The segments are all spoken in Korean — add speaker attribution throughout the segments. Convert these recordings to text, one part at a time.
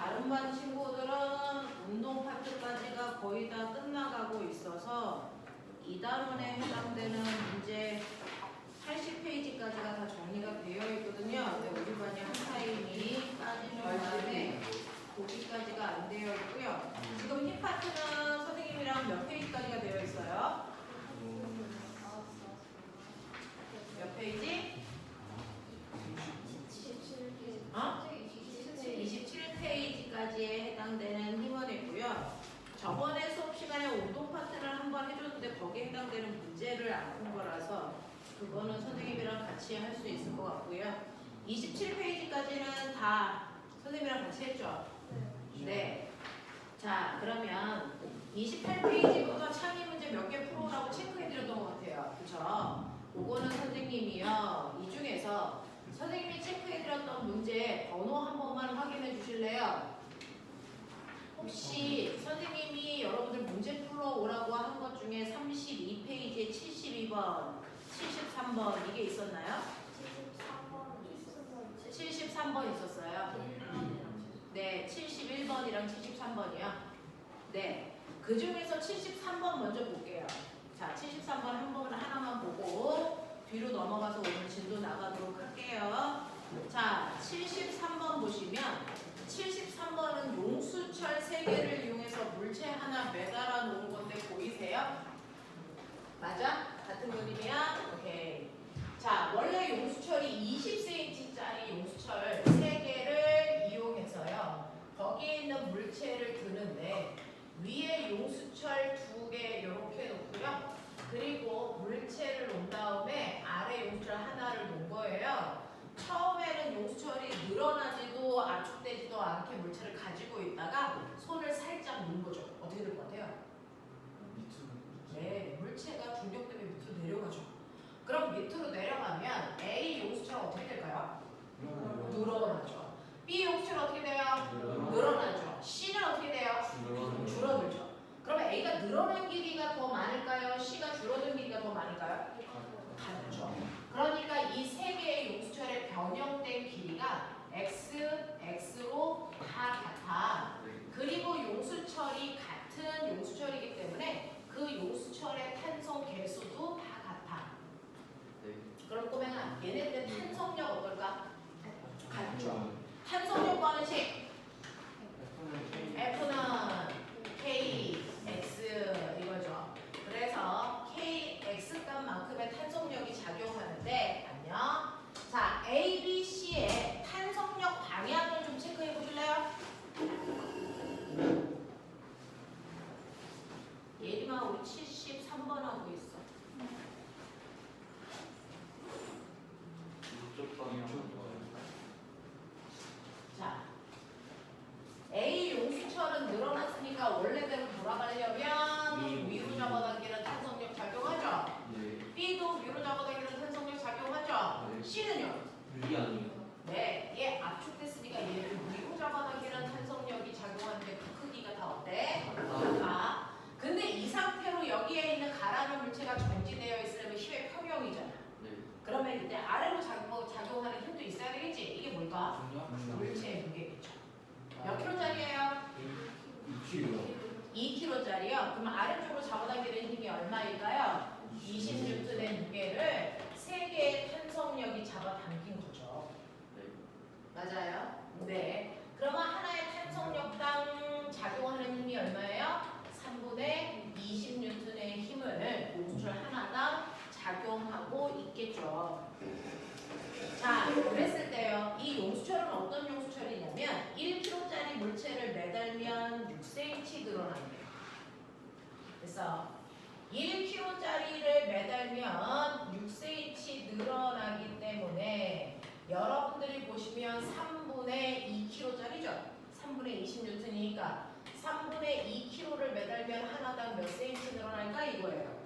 Speaker 1: 다른 반 친구들은 운동 파트까지가 거의 다 끝나가고 있어서 이 단원에 해당되는 문제 80페이지까지가 다 정리가 되어 있거든요. 근데 우리 반이 한 타임이 빠지는 바람에 거기까지가 안 되어 있고요. 지금 힙 파트는 선생님이랑 몇 페이지까지가 되어 있어요? 몇 페이지? 27페이지까지에 해당되는 힘원이고요. 저번에 수업 시간에 운동 파트를 한번 해줬는데 거기에 해당되는 문제를 안 푼 거라서 그거는 선생님이랑 같이 할 수 있을 것 같고요. 27페이지까지는 다 선생님이랑 같이 했죠? 네. 자, 그러면 28페이지부터 창의 문제 몇 개 풀어오라고 체크해드렸던 것 같아요. 그쵸? 그거는 선생님이요. 이 중에서 선생님이 체크해드렸던 문제 번호 한 번만 확인해 주실래요? 혹시 선생님이 여러분들 문제 풀어오라고 한 것 중에 32페이지에 72번, 73번 이게 있었나요? 73번 있었어요. 네, 71번이랑 73번이요. 네, 그 중에서 73번 먼저 볼게요. 자, 73번 한 번 하나만 보고 뒤로 넘어가서 오늘 진도 나가도록 할게요. 자, 73번 보시면 73번은 용수철 3개를 이용해서 물체 하나 매달아 놓은 건데 보이세요? 맞아? 같은 그림이야? 오케이. 자, 원래 용수철이 20cm짜리 용수철 3개를 이용해서요. 거기에 있는 물체를 드는데 위에 용수철 2개 이렇게 놓고요. 그리고 물체를 놓은 다음에 아래 용수철 하나를 놓은 거예요. 처음에는 용수철이 늘어나지도 압축되지도 않게 물체를 가지고 있다가 손을 살짝 놓은 거죠. 어떻게 될 것 같아요? 네, 물체가 중력 때문에 밑으로 내려가죠. 그럼 밑으로 내려가면 A 용수철은 어떻게 될까요? 늘어나죠. B 용수철은 어떻게 돼요? 늘어나죠. C는 어떻게 돼요? 줄어들죠. 그러면 A가 늘어난 길이가 더 많을까요? C가 줄어든 길이가 더 많을까요? 같죠. 그러니까 이 세 개의 용수철의 변형된 길이가 X, X로 다 같아. 그리고 용수철이 같은 용수철이기 때문에 그 용수철의 탄성 개수도 다 같아. 그럼 꼬맹아, 얘네들 탄성력 어떨까? 같죠. 탄성력 관식 F는 K, X 이거죠. 그래서 K, X 값만큼의 탄성력이 작용하는데 안녕. 자, A, B, C의 탄성력 방향을 좀 체크해 보실래요? 예림아, 우리 73번 하고 있어. 자, A 용수철은 늘어났으니까 원래대로 돌아가려면 위로 잡아당기는 탄성력 작용하죠? B도 위로 잡아당기는 탄성력 작용하죠? C는요? 네, 얘 압축됐으니까 얘를 위로 잡아당기는 탄성력이 작용하는데 그 크기가 다 어때? 같아. 근데 이 상태로 여기에 있는 가라앉은 물체가 정지되어 있으려면 힘의 평형이잖아. 그러면 이제 아래로 작용하는 힘도 있어야 되겠지? 이게 뭘까? 물체의 무게겠죠. 몇 킬로짜리예요? 2kg짜리요? 그럼 아래쪽으로 잡아당기는 힘이 얼마일까요? 20N의 무게를 3개의 탄성력이 잡아당긴 거죠. 맞아요? 네. 그러면 하나의 탄성력당 작용하는 힘이 얼마예요? 3분의 20N의 힘을 용수철 하나당 작용하고 있겠죠. 자, 그랬을 때요. 이 용수철은 어떤 용수철이냐면 1kg짜리 물체를 매달면 6cm 늘어난대요. 그래서 1kg짜리를 매달면 6cm 늘어나기 때문에 여러분들이 보시면 3분의 2kg짜리죠. 3분의 20N이니까 3분의 2kg를 매달면 하나당 몇 cm 늘어날까 이거예요.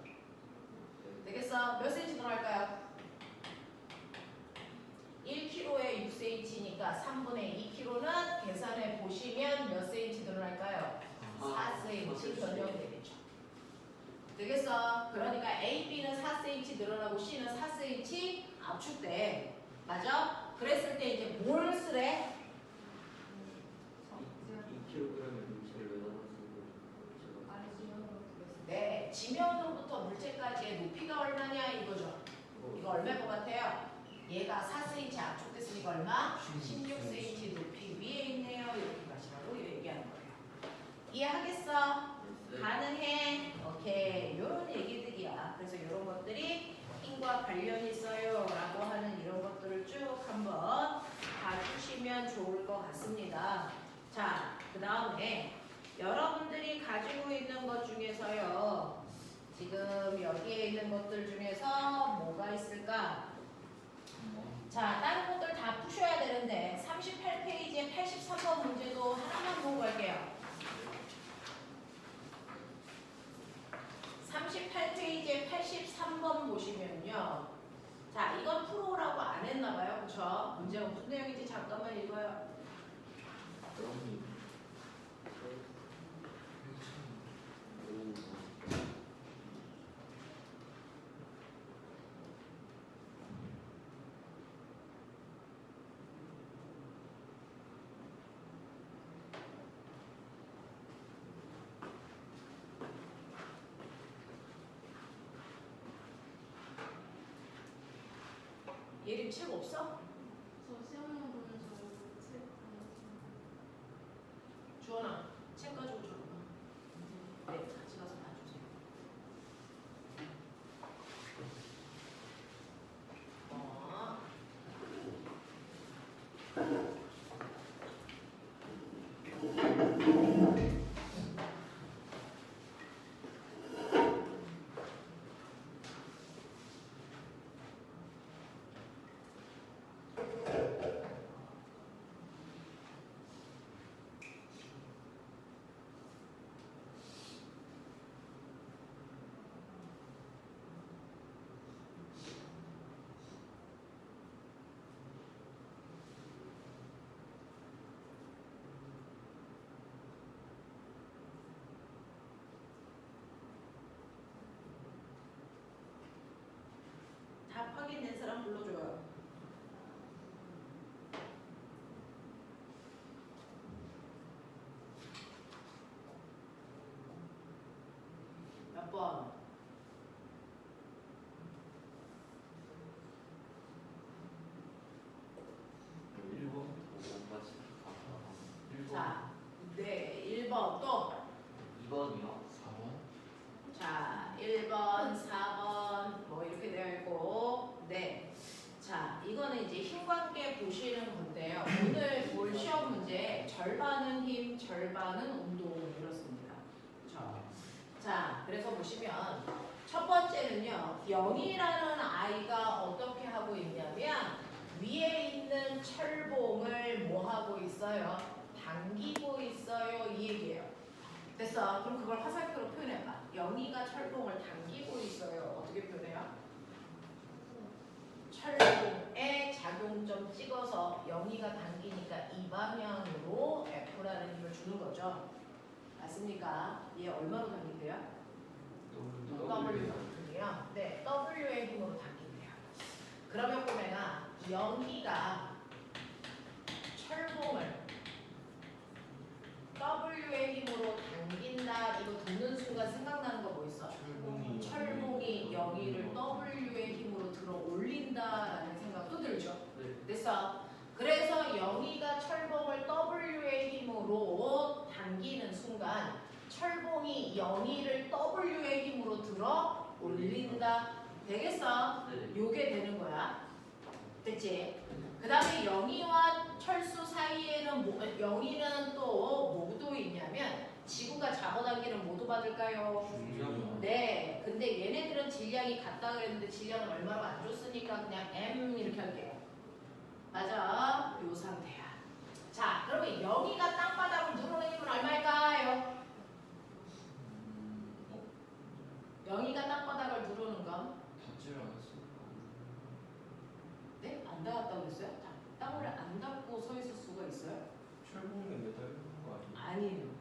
Speaker 1: 되겠어? 몇 cm 늘어날까요? 1kg에 6cm니까 3분의 2kg는 계산해 보시면 몇 cm 늘어날까요? 4cm 변형되겠죠. 되겠어? 그러니까 A, B는 4cm 늘어나고 C는 4cm 압축돼. 맞아? 그랬을 때 이제 뭘 쓰래? 얼마? 16cm 높이 위에 있네요. 이렇게 가시라고 얘기하는 거예요. 이해하겠어? 가능해? 오케이. 이런 얘기들이야. 그래서 이런 것들이 힘과 관련이 있어요 라고 하는 이런 것들을 쭉 한번 봐주시면 좋을 것 같습니다. 자, 그 다음에 여러분들이 가지고 있는 것 중에서요, 지금 여기에 있는 것들 중에서 뭐가 있을까? 자, 다른 것들 다 푸셔야 되는데 38페이지에 83번 문제도 하나만 보고 갈게요. 38페이지에 83번 보시면요. 자, 이건 프로라고 안 했나봐요. 그쵸? 문제가 무슨 내용인지 잠깐만 읽어요. 예림 책 없어?
Speaker 2: 저 시험만 보면 책
Speaker 1: 주원아, 책 가지고 줘. 네, 같이 가서 봐주세요. 답 확인된 사람 불러줘요. 몇 번?
Speaker 3: 1번
Speaker 1: 자, 네, 1번 또.
Speaker 3: 2번이요?
Speaker 1: 자, 1번, 4번 뭐 이렇게 되어 있고, 네. 자, 이거는 이제 힘과 함께 보시는 건데요. 오늘 볼 시험 문제 절반은 힘, 절반은 운동 이렇습니다. 그렇죠? 자, 그래서 보시면 첫 번째는요. 0이라는 아이가 어떻게 하고 있냐면 위에 있는 철봉을 뭐 하고 있어요? 당기고 있어요. 이 얘기예요. 됐어. 그럼 그걸 화살표로 표현해봐. 0이가 철봉을 당기고 있어요. 어떻게 표현해요? 철봉에 작용점 찍어서 0이가 당기니까 이 방향으로 F라는 힘을 주는 거죠. 맞습니까? 얘 얼마로 당긴대요? W로 당긴대요. 네, W의 힘으로 당긴대요. 그러면 보면은 0이가 철봉을 W의 힘으로 당긴다. 이거 듣는 순간 생각나는 거 뭐 있어? 철봉이 0이를 W의 힘으로 들어 올린다라는 생각도 들죠. 됐어. 그래서 0이가 철봉을 W의 힘으로 당기는 순간 철봉이 0이를 W의 힘으로 들어 올린다. 되겠어? 요게 되는 거야. 됐지? 그 다음에 0이와 철수 사이에는 0이는 또 뭐도 있냐면 지구가 잡아당기는 뭐도 받을까요? 네. 근데 얘네들은 질량이 같다 그랬는데 질량을 얼마로 안 줬으니까 그냥 M 이렇게 할게요. 맞아. 요 상태야. 자, 그러면 0이가 땅바닥을 누르는 힘은 얼마일까요? 0이가 땅바닥을 누르는 건? 네? 안 닿았다고 그랬어요? 땅을 안 닿고 서 있을 수가 있어요?
Speaker 4: 철봉에 매달리는 거 아니에요?
Speaker 1: 아니에요.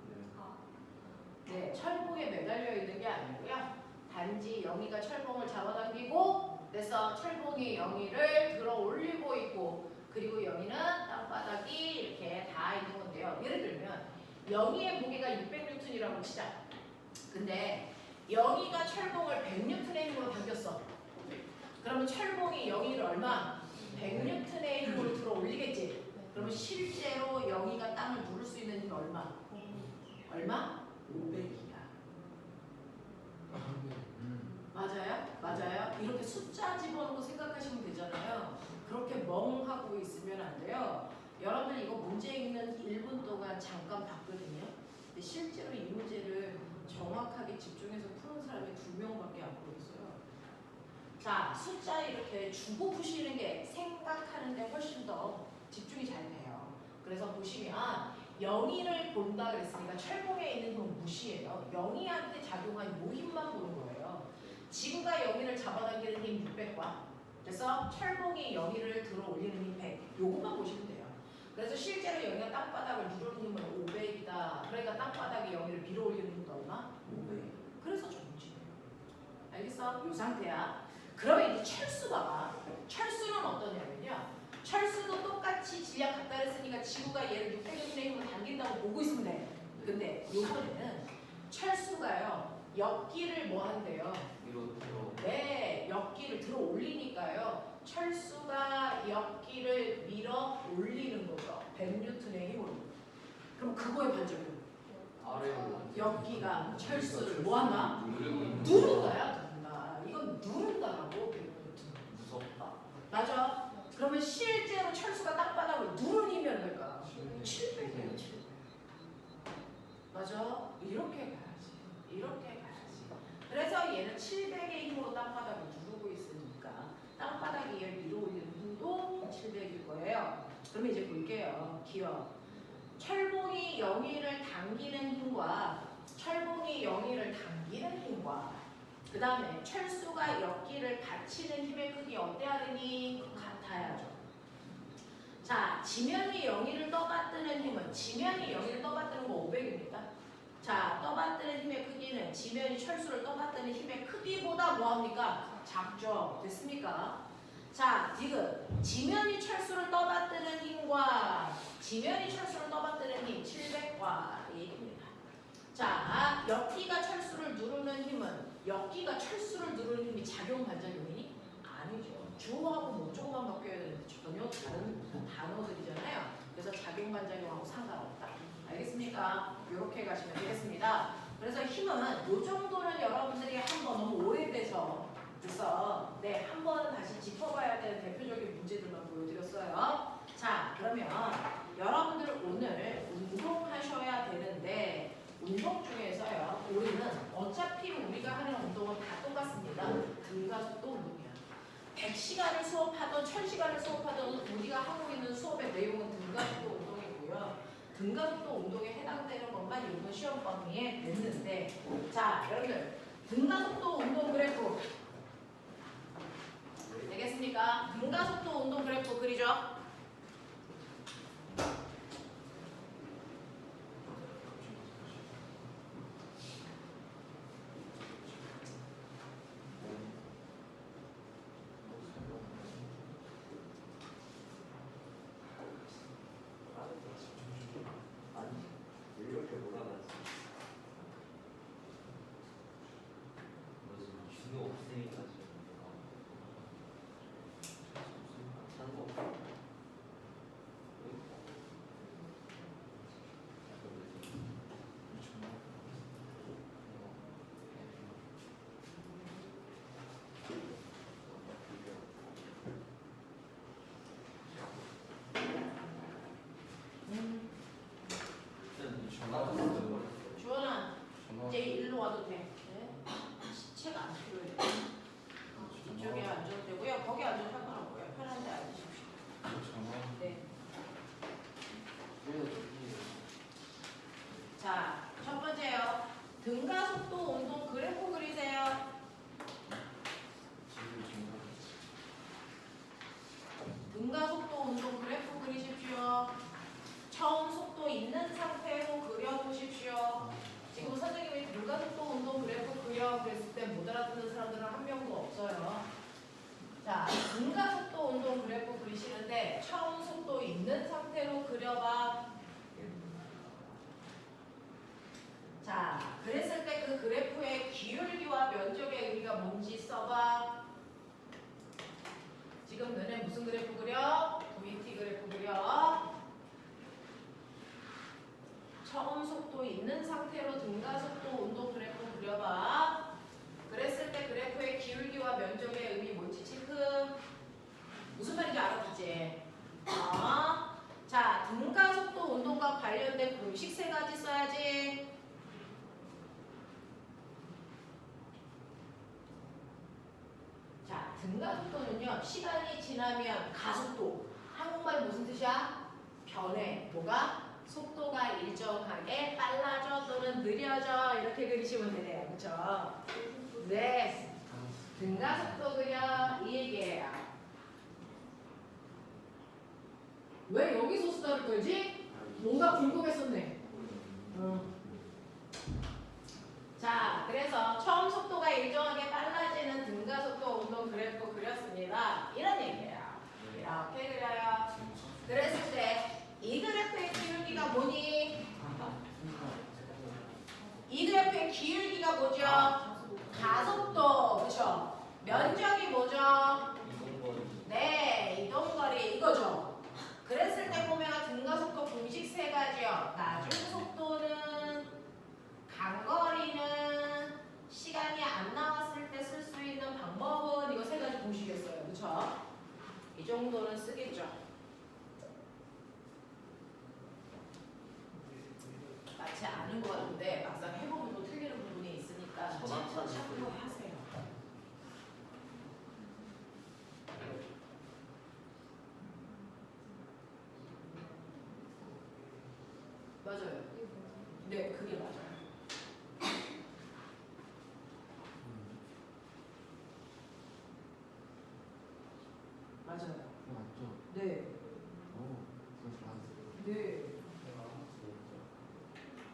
Speaker 1: 네, 철봉에 매달려 있는 게 아니고요. 단지 0이가 철봉을 잡아당기고 그래서 철봉이 0이를 들어 올리고 있고 그리고 0이는 땅바닥이 이렇게 닿아 있는 건데요. 예를 들면 0이의 무게가 600N이라고 치자. 근데 0이가 철봉을 100N의 힘으로 당겼어. 그러면 철봉이 0이를 얼마? 100N의 힘으로 들어 올리겠지. 그러면 실제로 영희가 땅을 누를 수 있는 힘이 얼마? 얼마? 500이야. 맞아요? 맞아요? 이렇게 숫자 집어넣고 생각하시면 되잖아요. 그렇게 멍하고 있으면 안 돼요. 여러분들 이거 문제 읽는 1분 동안 잠깐 봤거든요. 근데 실제로 이 문제를 정확하게 집중해서 푸는 사람이 2명밖에 안 보였어요. 자, 숫자 이렇게 주고 푸시는 게 생각하는데 훨씬 더 집중이 잘 돼요. 그래서 보시면 영희를 본다 그랬으니까 철봉에 있는 힘은 무시해요. 영희한테 작용한 요 힘만 보는 거예요. 지구가 영희를 잡아당기는 힘 600과 그래서 철봉이 영희를 들어 올리는 힘 100. 요것만 보시면 돼요. 그래서 실제로 영희가 땅바닥을 누르는 힘은 500이다. 그러니까 땅바닥이 영희를 밀어 올리는 힘도 얼마? 500. 그래서 정지예요. 알겠어? 요 상태야. 그러면 이제 철수 봐봐. 철수는 어떠냐면요. 철수도 똑같이 질량 같다 했으니까 지구가 얘를 600의 힘으로 당긴다고 보고 있으면 돼. 근데 요번에는 철수가요. 역기를 뭐 한대요? 네, 역기를 들어 올리니까요. 철수가 역기를 밀어 올리는 거죠. 100N의 힘으로. 그럼 그거에 반작용. 역기가 철수를 뭐 한다? 누른다야, 누른다. 이건 누른다라고 100N.
Speaker 3: 무섭다.
Speaker 1: 맞아. 그러면 실제로 철수가 땅바닥을 누르는 힘이 얼마일까? 700이에요, 700. 맞아. 이렇게 가야지. 이렇게 가야지. 그래서 얘는 700의 힘으로 땅바닥을 누르고 있으니까 땅바닥이 얘를 밀어 올리는 힘도 700일 거예요. 그러면 이제 볼게요. 기억. 철봉이 영희를 당기는 힘과 철봉이 영희를 당기는 힘과 그 다음에 철수가 역기를 받치는 힘의 크기 어때야 되니? 같아야죠. 자, 지면이 영희를 떠받드는 힘은 지면이 영희를 떠받드는 거 500입니다. 자, 떠받드는 힘의 크기는 지면이 철수를 떠받드는 힘의 크기보다 뭐합니까? 작죠. 됐습니까? 자, 디귿. 지면이 철수를 떠받드는 힘과 지면이 철수를 떠받드는 힘 700과 얘기입니다. 자, 역기가 철수를 누르는 힘은 역기가 철수를 누르는 힘이 작용 반작용이니? 아니죠. 주어하고 목적어만 바뀌어야 되는데 전혀 다른 단어들이잖아요. 그래서 작용 반작용하고 상관없다. 알겠습니까? 이렇게 가시면 되겠습니다. 그래서 힘은 이 정도는 여러분들이 한번 너무 오래돼서 그래서 네, 한번 다시 짚어봐야 되는 대표적인 문제들만 보여드렸어요. 자, 그러면 여러분들 오늘 운동하셔야 되는데 운동 중에서요. 우리는 어차피 우리가 하는 운동은 다 똑같습니다. 등가속도 운동이야. 100시간을 수업하던 1000시간을 수업하던 우리가 하고 있는 수업의 내용은 등가속도 운동이고요. 등가속도 운동에 해당되는 것만 이번 시험 범위에 냈는데 자, 여러분들 등가속도 운동 그래프 되겠습니까? 등가속도 운동 그래프 그리죠?
Speaker 3: 이렇게 몰아가지. 준호 없으니까 지금 산거 없어. 주원아, 이제 일로 와도 돼. 네? 시체가 안 필요해. 이쪽에 앉아도 되고요. 거기 앉아도 상관없고요. 편한 데 앉으십시오. 네. 자, 첫 번째요. 등가속도 운동 그래프 그리세요. 등가속도 운동 그래프 그리십시오. 처음 속도 있는 상태로 그려보십시오. 지금 선생님이 등가속도 운동 그래프 그려 그랬을 때 못 알아듣는 사람들은 한 명도 없어요. 자, 등가속도 운동 그래프 그리시는데 처음 속도 있는 상태로 그려봐. 자, 그랬을 때 그 그래프의 기울기와 면적의 의미가 뭔지 써봐. 지금 너네 무슨 그래프 그려? VT 그래프 그려. 처음 속도 있는 상태로 등가 속도 운동 그래프 그려봐. 그랬을 때 그래프의 기울기와 면적의 의미 뭔지 체크. 무슨 말인지 알아듣지? 자, 등가 속도 운동과 관련된 공식 세 가지 써야지. 자, 등가 속도는요, 시간이 지나면 가속도. 한국말 무슨 뜻이야? 변해. 뭐가? 속도가 일정하게 빨라져 또는 느려져. 이렇게 그리시면 되네요. 그쵸? 네. 등가 속도 그려. 이 얘기예요. 왜 여기서 수다를 떨지? 뭔가 궁금했었네. 자, 그래서 처음 속도가 일정하게 빨라지는 등가 속도 운동 그래프 그렸습니다. 이런 얘기예요. 이렇게 그려요. 그랬을 때 이 그래프의 기울기가 뭐니? 이 그래프의 기울기가 뭐죠? 가속도, 그렇죠? 면적이 뭐죠? 네, 이동거리 이거죠. 그랬을 때 보면 등가속도 공식 세 가지요. 나중속도는, 간거리는, 시간이 안 나왔을 때 쓸 수 있는 방법은 이거 세 가지 공식이었어요. 그렇죠? 이 정도는 쓰겠죠. 마치 아는 것 같은데 막상 해보면 또 틀리는 부분이 있으니까 참고하세요. 맞아요. 네, 그게 맞아요. 맞아요.
Speaker 4: 맞죠?
Speaker 3: 네.
Speaker 4: 그래서 맞았어요.
Speaker 3: 네.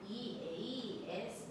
Speaker 3: EAS는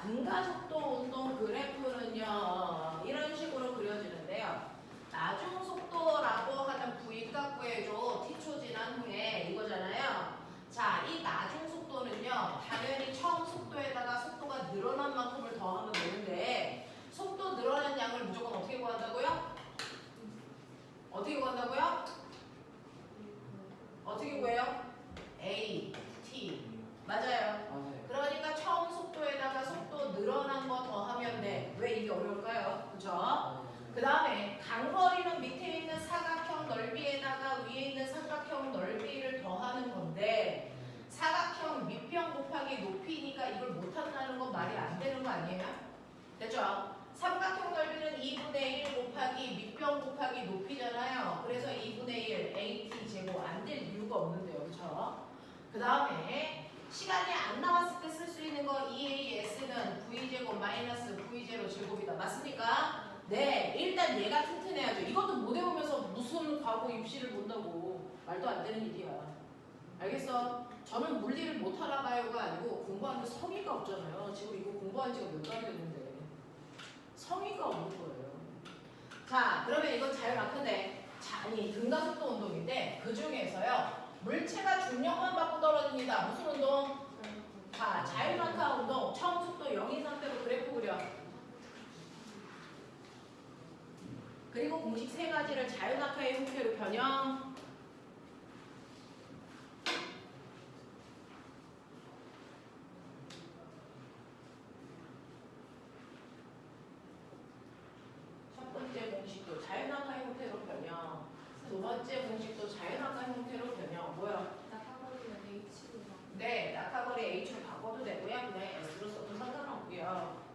Speaker 3: 등가속도 운동 그래프는요 이런 식으로 그려지는데요. 나중 속도라고 하는 부위 갖고 해줘. t초 지난 후에 이거잖아요. 자, 이 나중 속도는요 당연히 처음 속도에다가 속도가 늘어난 만큼을 더하면 되는데 속도 늘어난 양을 무조건 어떻게 구한다고요? 어떻게 구한다고요? 어떻게 구해요? A, T. 맞아요. 그러니까 처음 속도에다가 속도 늘어난 거 더하면 돼. 왜 이게 어려울까요? 그죠? 그 다음에 간거리는 밑에 있는 사각형 넓이에다가 위에 있는 삼각형 넓이를 더하는 건데 사각형 밑평 곱하기 높이니까 이걸 못한다는 건 말이 안 되는 거 아니에요? 됐죠? 삼각형 넓이는 2분의 1 곱하기 밑평 곱하기 높이잖아요. 그래서 2분의 1 AT 제곱 안 될 이유가 없는데요. 그렇죠? 그 다음에 시간이 안 나왔을 때 쓸 수 있는 거 EAS는 V제곱 마이너스 V0 제곱이다. 맞습니까? 네, 일단 얘가 튼튼해야죠. 이것도 못 외우면서 무슨 과거 입시를 본다고. 말도 안 되는 일이야. 알겠어? 저는 물리를 못 알아봐요가 아니고 공부하는데 성의가 없잖아요. 지금 이거 공부한 지가 몇 달 됐는데 성의가 없는 거예요. 자, 그러면 이건 자율학근데 아니 등가속도 운동인데 그 중에서요 물체가 중력만 받고 떨어집니다. 무슨 운동? 자, 자율낙하 운동. 처음 속도 0인 상태로 그래프 그려. 그리고 공식 세 가지를 자율낙하의 형태로 변형. 첫 번째 공식도 자율낙하 형태로 변형. 두 번째 공식도 자율낙하 형태로 변형. 뭐야?
Speaker 2: 낙하거리는 H로
Speaker 3: 네, 낙하거리 H로 바꿔도 되고요. 그냥 S로 써도 상관없고요.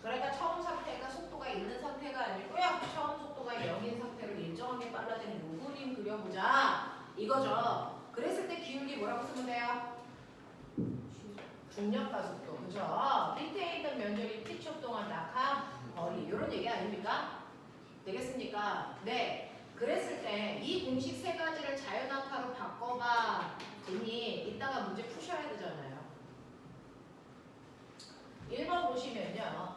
Speaker 3: 그러니까 처음 상태가 속도가 있는 상태가 아니고요. 처음 속도가 0인 상태로 일정하게 빨라지는 요 그림 그려보자. 이거죠. 그랬을 때 기울기 뭐라고 쓰면 돼요? 중력가속도. 그죠? 밑에 있는 면적이 t초 동안 낙하 거리. 이런 얘기 아닙니까? 되겠습니까? 네. 그랬을 때 이 공식 세 가지를 자연낙하로 바꿔봐. 니 이따가 문제 푸셔야 되잖아요. 1번 보시면요.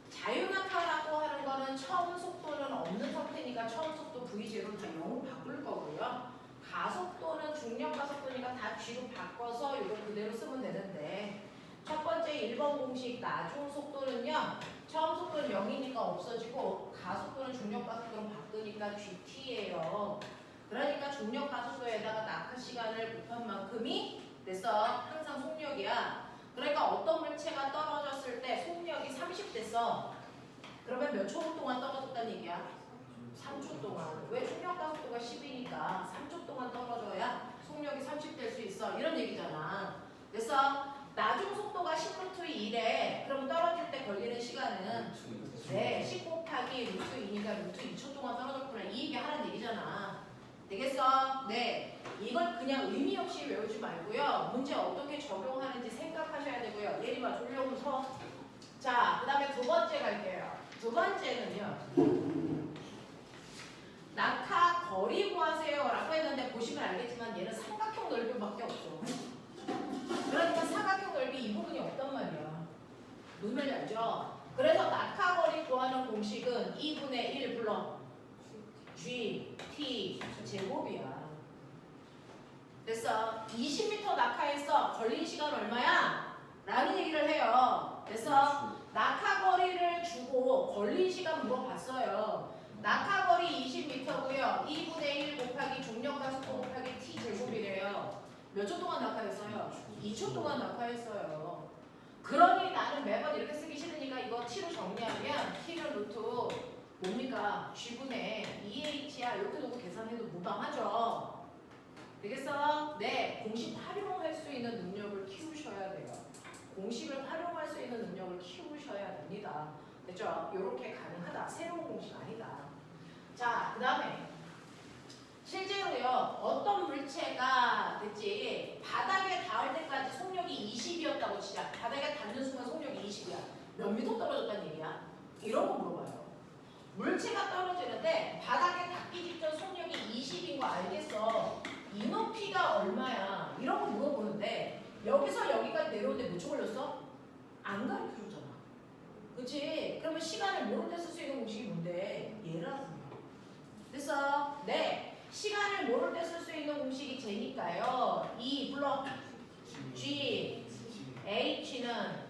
Speaker 3: 자유낙하라고 하는 거는 처음 속도는 없는 상태니까 처음 속도 V0를 다 0으로 바꿀 거고요. 가속도는 중력 가속도니까 다 G로 바꿔서 이거 그대로 쓰면 되는데 첫 번째 1번 공식 나중 속도는요. 처음 속도는 0이니까 없어지고 가속도는 중력 가속도로 바꾸니까 GT예요. 그러니까 중력 가속도에다가 낙하 시간을 곱한 만큼이 됐어. 항상 속력이야. 그러니까 어떤 물체가 떨어졌을 때 속력이 30 됐어. 그러면 몇 초 동안 떨어졌다는 얘기야? 3초 동안. 왜 중력 가속도가 10이니까 3초 동안 떨어져야 속력이 30 될 수 있어. 이런 얘기잖아. 그래서 나중 속도가 10루트 2래. 그럼 떨어질 때 걸리는 시간은 네, 10 곱하기 루트 2니까 루트 2초 동안 떨어졌구나. 이 얘기 하라는 얘기잖아. 되겠어? 네. 이걸 그냥 의미 없이 외우지 말고요. 문제 어떻게 적용하는지 생각하셔야 되고요. 예림아 졸려서. 자, 그 다음에 두 번째 갈게요. 두 번째는요. 낙하 거리 구하세요 라고 했는데 보시면 알겠지만 얘는 삼각형 넓이밖에 없어. 그러니까 사각형 넓이 이 부분이 없단 말이야. 무슨 말인지 알죠? 그래서 낙하 거리 구하는 공식은 2분의 1 불러 G, T 제곱이야. 됐어. 20m 낙하했어. 걸린 시간 얼마야? 라는 얘기를 해요. 그래서 낙하 거리를 주고 걸린 시간 물어봤어요. 낙하 거리 20m고요. 2분의 1 곱하기 중력 가속도 곱하기 T 제곱이래요. 몇 초 동안 낙하했어요? 2초 동안 낙하했어요. 그러니 나는 매번 이렇게 쓰기 싫으니까 이거 T로 정리하면 T를 루트 뭡니까? G분의 2H야. 이렇게 놓고 계산해도 무방하죠. 되겠어? 네. 공식 활용할 수 있는 능력을 키우셔야 돼요. 공식을 활용할 수 있는 능력을 키우셔야 됩니다. 됐죠? 이렇게 가능하다. 새로운 공식 아니다. 자, 그 다음에 실제로요. 어떤 물체가 됐지? 바닥에 닿을 때까지 속력이 20이었다고 치자. 바닥에 닿는 순간 속력이 20이야. 몇 미터 떨어졌다는 얘기야? 이런 거 물어봐요. 물체가 떨어지는데 바닥에 닿기 직전 속력이 20인 거 알겠어. 이 높이가 얼마야? 이런 거 물어보는데 여기서 여기까지 내려오는데 몇 초 걸렸어? 안 가르쳐줬잖아. 그치? 그러면 시간을 모를 때 쓸 수 있는 공식이 뭔데? 얘라는 거야. 됐어? 네. 시간을 모를 때 쓸 수 있는 공식이 쟤니까요. 이 블럭 G, H는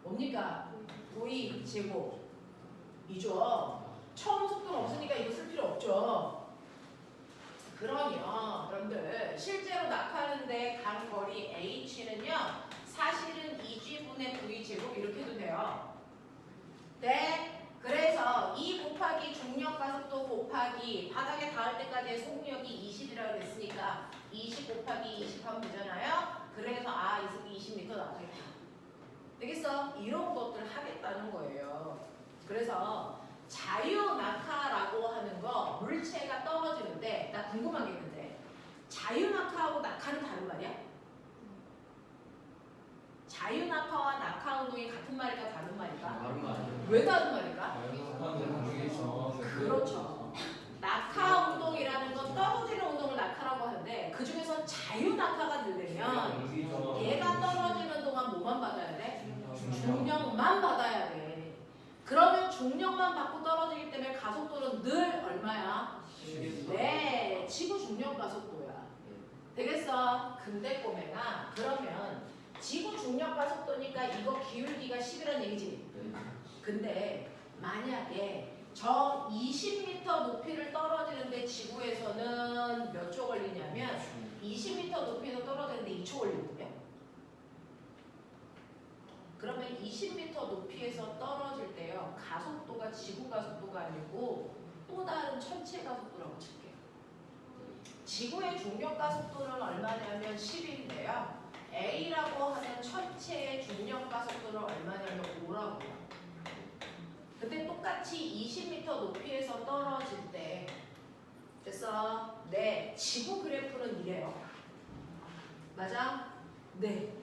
Speaker 3: 뭡니까? V 제곱 이죠. 처음 속도는 없으니까 이거 쓸 필요 없죠. 그러면 여러분들 실제로 낙하하는데 간 거리 H는요. 사실은 2G분의 V 제곱 이렇게 해도 돼요. 네. 그래서 2 곱하기 중력 가속도 곱하기 바닥에 닿을 때까지의 속력이 20이라고 그랬으니까 20 곱하기 20 하면 되잖아요. 그래서 이 속이 20m 나가겠다. 되겠어? 이런 것들 하겠다는 거예요. 그래서 자유낙하라고 하는 거 물체가 떨어지는데 나 궁금한 게 있는데 자유낙하하고 낙하는 다른 말이야? 자유낙하와 낙하 운동이 같은 말일까 다른 말일까?
Speaker 4: 다른 말이에요.
Speaker 3: 왜 다른 말일까?
Speaker 4: 네.
Speaker 3: 그렇죠. 낙하 운동이라는 건 떨어지는 운동을 낙하라고 하는데 그 중에서 자유낙하가 되려면 얘가 떨어지는 동안 뭐만 받아야 돼? 중력만 받아야 돼. 그러면 중력만 받고 떨어지기 때문에 가속도는 늘 얼마야? 네, 지구 중력 가속도야. 되겠어? 근데 꼬맹아, 그러면 지구 중력 가속도니까 이거 기울기가 10이라는 얘기지. 근데 만약에 저 20m 높이를 떨어지는데 지구에서는 몇 초 걸리냐면 20m 높이에서 떨어지는데 2초 걸리거든요. 그러면 20m 높이에서 떨어질 때요. 가속도가 지구 가속도가 아니고 또 다른 천체 가속도라고 칠게요. 지구의 중력 가속도는 얼마냐면 10인데요. A라고 하는 천체의 중력과 속도를 얼마냐면 5라고요. 근데 똑같이 20m 높이에서 떨어질 때 됐어? 네, 지구 그래프는 이래요. 맞아? 네.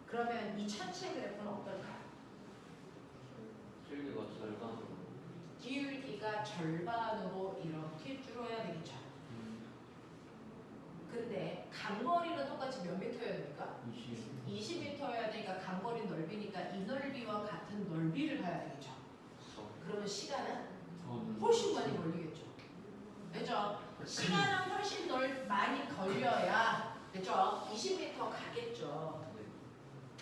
Speaker 3: 그러면 이 천체 그래프는 어떨까요?
Speaker 4: 길이가 절반.
Speaker 3: 기울기가 절반으로 이렇게 줄어야 되겠죠. 근데 간거리는 똑같이 몇 미터여야 됩니까? 20m여야 되니까 간거리 넓이니까 이 넓이와 같은 넓이를 가야 되겠죠. 그러면 시간은 훨씬 많이 걸리겠죠. 그죠? 시간은 훨씬 많이 걸려야 그죠? 20m 가겠죠.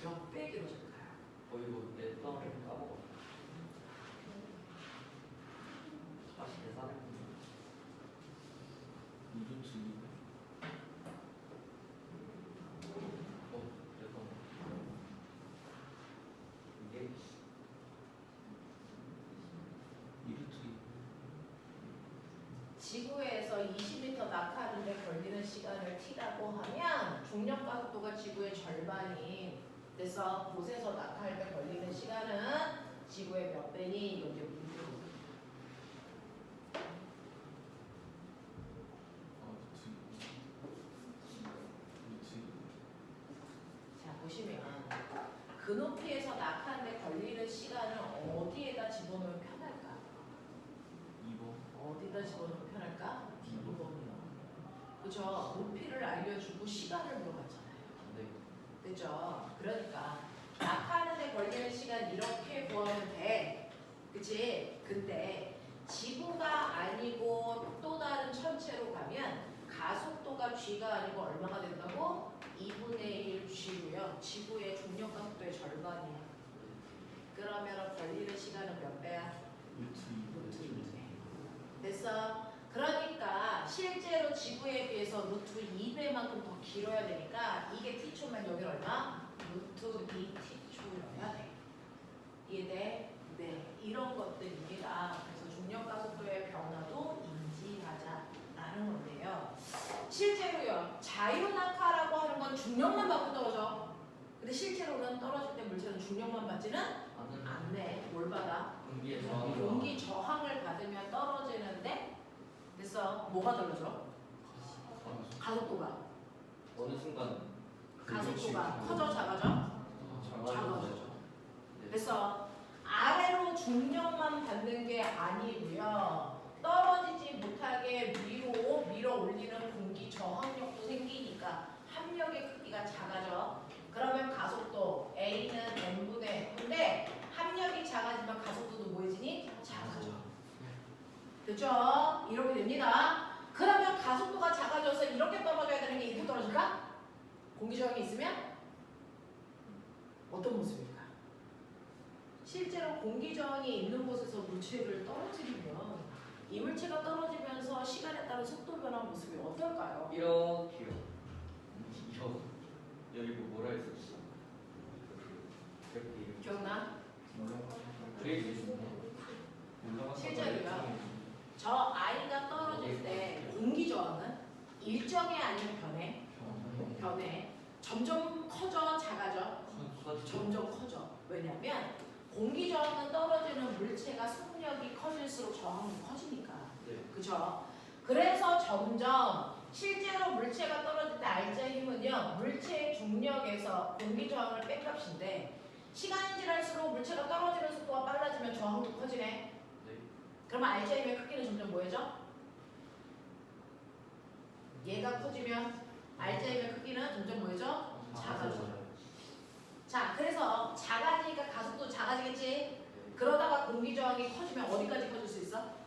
Speaker 3: 몇 배 길어질까요?
Speaker 4: 이거 내 땀을 까먹었어. 다시 계산해. 이게
Speaker 3: 지구에서 20m 낙하하는데 걸리는 시간을 t라고 하면 중력과 속도가 지구의 절반인 그래서 곳에서 낙하할 때 걸리는 시간은 지구의 몇 배니 이게 문제입니다. 자 보시면 그 높이에서 낙하하는데 걸리는 시간을 어디에다 집어넣으면 편할까? 어디다 집어넣으면 편할까? 2번이요. 그죠? 높이를 알려주고 시간을 물어봤잖아요. 그죠? 그러니까 낙하하는데 걸리는 시간 이렇게 구하면 돼. 그치? 근데 지구가 아니고 또 다른 천체로 가면 가속도가 g가 아니고 얼마가 된다고? 2분의 1 g고요. 지구의 중력과 속도의 절반이야. 그러면 걸리는 시간은 몇 배야? 루트 2배. 됐어? 그러니까 실제로 지구에 비해서 루트 2배만큼 더 길어야 되니까 이게 t초면 여기 얼마? 루트 2t초여야 돼. 이해돼? 네. 이런 것들입니다. 그래서 중력과 속도의 변화도 인지하자라는 건데요. 실제로요. 자유낙하라고 하는 건 중력만 받고 떨어져. 근데 실제로는 떨어질 때 물체는 중력만 받지는 않네. 뭘 받아? 공기 저항을 받으면 떨어지는데 됐어. 뭐가 떨어져? 가속도가.
Speaker 4: 어느 순간
Speaker 3: 가속도가 커져 작아져? 작아져. 됐어. 아래로 중력만 받는 게 아니고요. 떨어지지 못하게 위로 밀어 올리는 공기 저항력도 생기니까 합력의 크기가 작아져. 그러면 가속도 A는 n분의 근데 합력이 작아지면 가속도도 뭐해지니? 작아져. 됐죠? 이렇게 됩니다. 그러면 가속도가 작아져서 이렇게 떨어져야 되는 게 이렇게 떨어질까? 공기 저항이 있으면 어떤 모습일까? 실제로 공기 저항이 있는 곳에서 물체를 떨어뜨리면 이 물체가 떨어지면서 시간에 따른 속도 변화 모습이 어떨까요?
Speaker 4: 이렇게요. 여기 뭐라 했었어? 이렇게
Speaker 3: 기억나?
Speaker 4: 올라가서
Speaker 3: 실제로요. 저 아이가 떨어질 때 공기 저항은 일정이 아닌 변해. 점점 커져 작아져? 점점 커져. 왜냐면 공기 저항은 떨어지는 물체가 속력이 커질수록 저항도 커지니까. 그죠? 그래서 점점 실제로 물체가 떨어질 때 알자의 힘은요. 물체의 중력에서 공기 저항을 뺀 값인데 시간이 지날수록 물체가 떨어지는 속도가 빨라지면 저항도 커지네. 그러면 알자의 힘의 크기는 점점 뭐해져? 얘가 커지면 알자의 힘의 크기는 점점 뭐해져? 작아져. 자, 그래서 작아지니까 가속도 작아지겠지? 그러다가 공기 저항이 커지면 어디까지 커질 수 있어?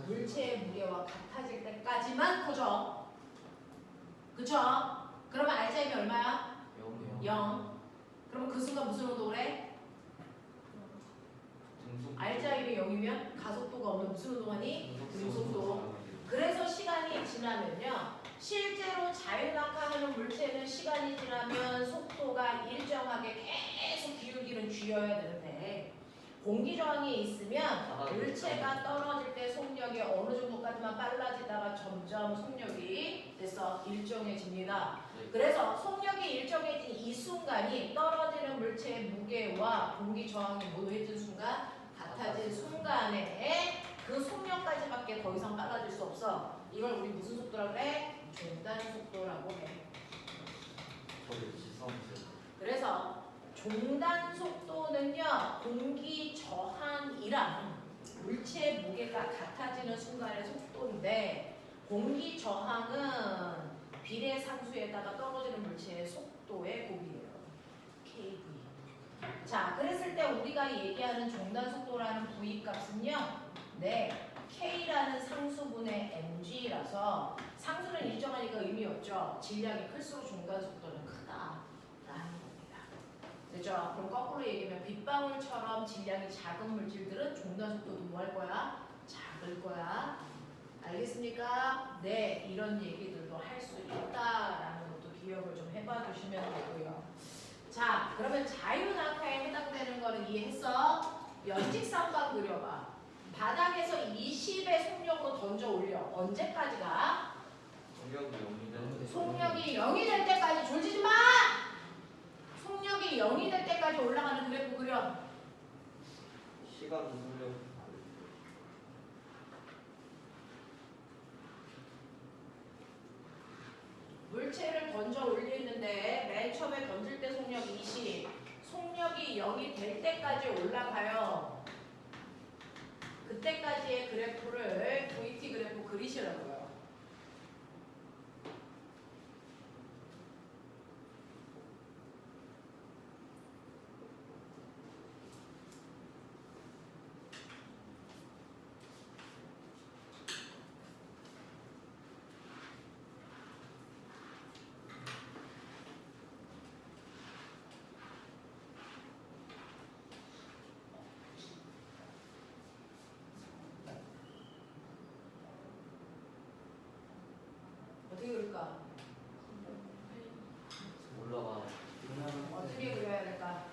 Speaker 3: 물체의 무게와 같아질 때까지만 커져. 그쵸? 그러면 알자의 힘이 얼마야? 0. 그러면 그 순간 무슨 운동을 해? 알자의 힘이 0이면 가속도가 없는 무슨 운동하니? 등속도. 그래서 시간이 지나면요. 실제로 자유낙하하는 물체는 시간이 지나면 속도가 일정하게 계속 기울기는 쥐어야 되는데
Speaker 1: 공기 저항이 있으면 물체가 떨어질 때 속력이 어느 정도까지만 빨라지다가 점점 속력이 됐어 일정해집니다. 그래서 속력이 일정해진 이 순간이 떨어지는 물체의 무게와 공기 저항이 모여진 순간 같아진 순간에 그 속력까지밖에 더 이상 빨라질 수 없어. 이걸 우리 무슨 속도라고 해? 종단 속도라고 해.
Speaker 4: 저기 지성실.
Speaker 1: 그래서 종단 속도는요 공기 저항이랑 물체의 무게가 같아지는 순간의 속도인데 공기 저항은 비례상수에다가 떨어지는 물체의 속도의 곱이에요. kv. 자, 그랬을 때 우리가 얘기하는 종단 속도라는 v 값은요, 네, k라는 상수분의 mg라서 상수는 일정하니까 의미 없죠. 질량이 클수록 종단 속도는 크다라는 겁니다. 그죠? 그럼 거꾸로 얘기하면 빗방울처럼 질량이 작은 물질들은 종단 속도도 뭐 할 거야? 작을 거야. 알겠습니까? 네, 이런 얘기들도 할 수 있다라는 것도 기억을 좀 해봐 주시면 되고요. 자, 그러면 자유낙하에 해당되는 거는 이해했어? 연직상방 그려봐. 바닥에서 20의 속력으로 던져 올려. 언제까지가?
Speaker 4: 속력이 0이 되는데.
Speaker 1: 속력이 0이 될 때까지 졸지지 마! 속력이 0이 될 때까지 올라가는 그래프 그려.
Speaker 4: 시간 속력.
Speaker 1: 물체를 던져 올리는데 맨 처음에 던질 때 속력 20, 속력이 0이 될 때까지 올라가요. 그때까지의 그래프를 VT 그래프 그리시라고요. 어떻게 그릴까?
Speaker 4: 올라가.
Speaker 1: 어떻게 그려야 될까?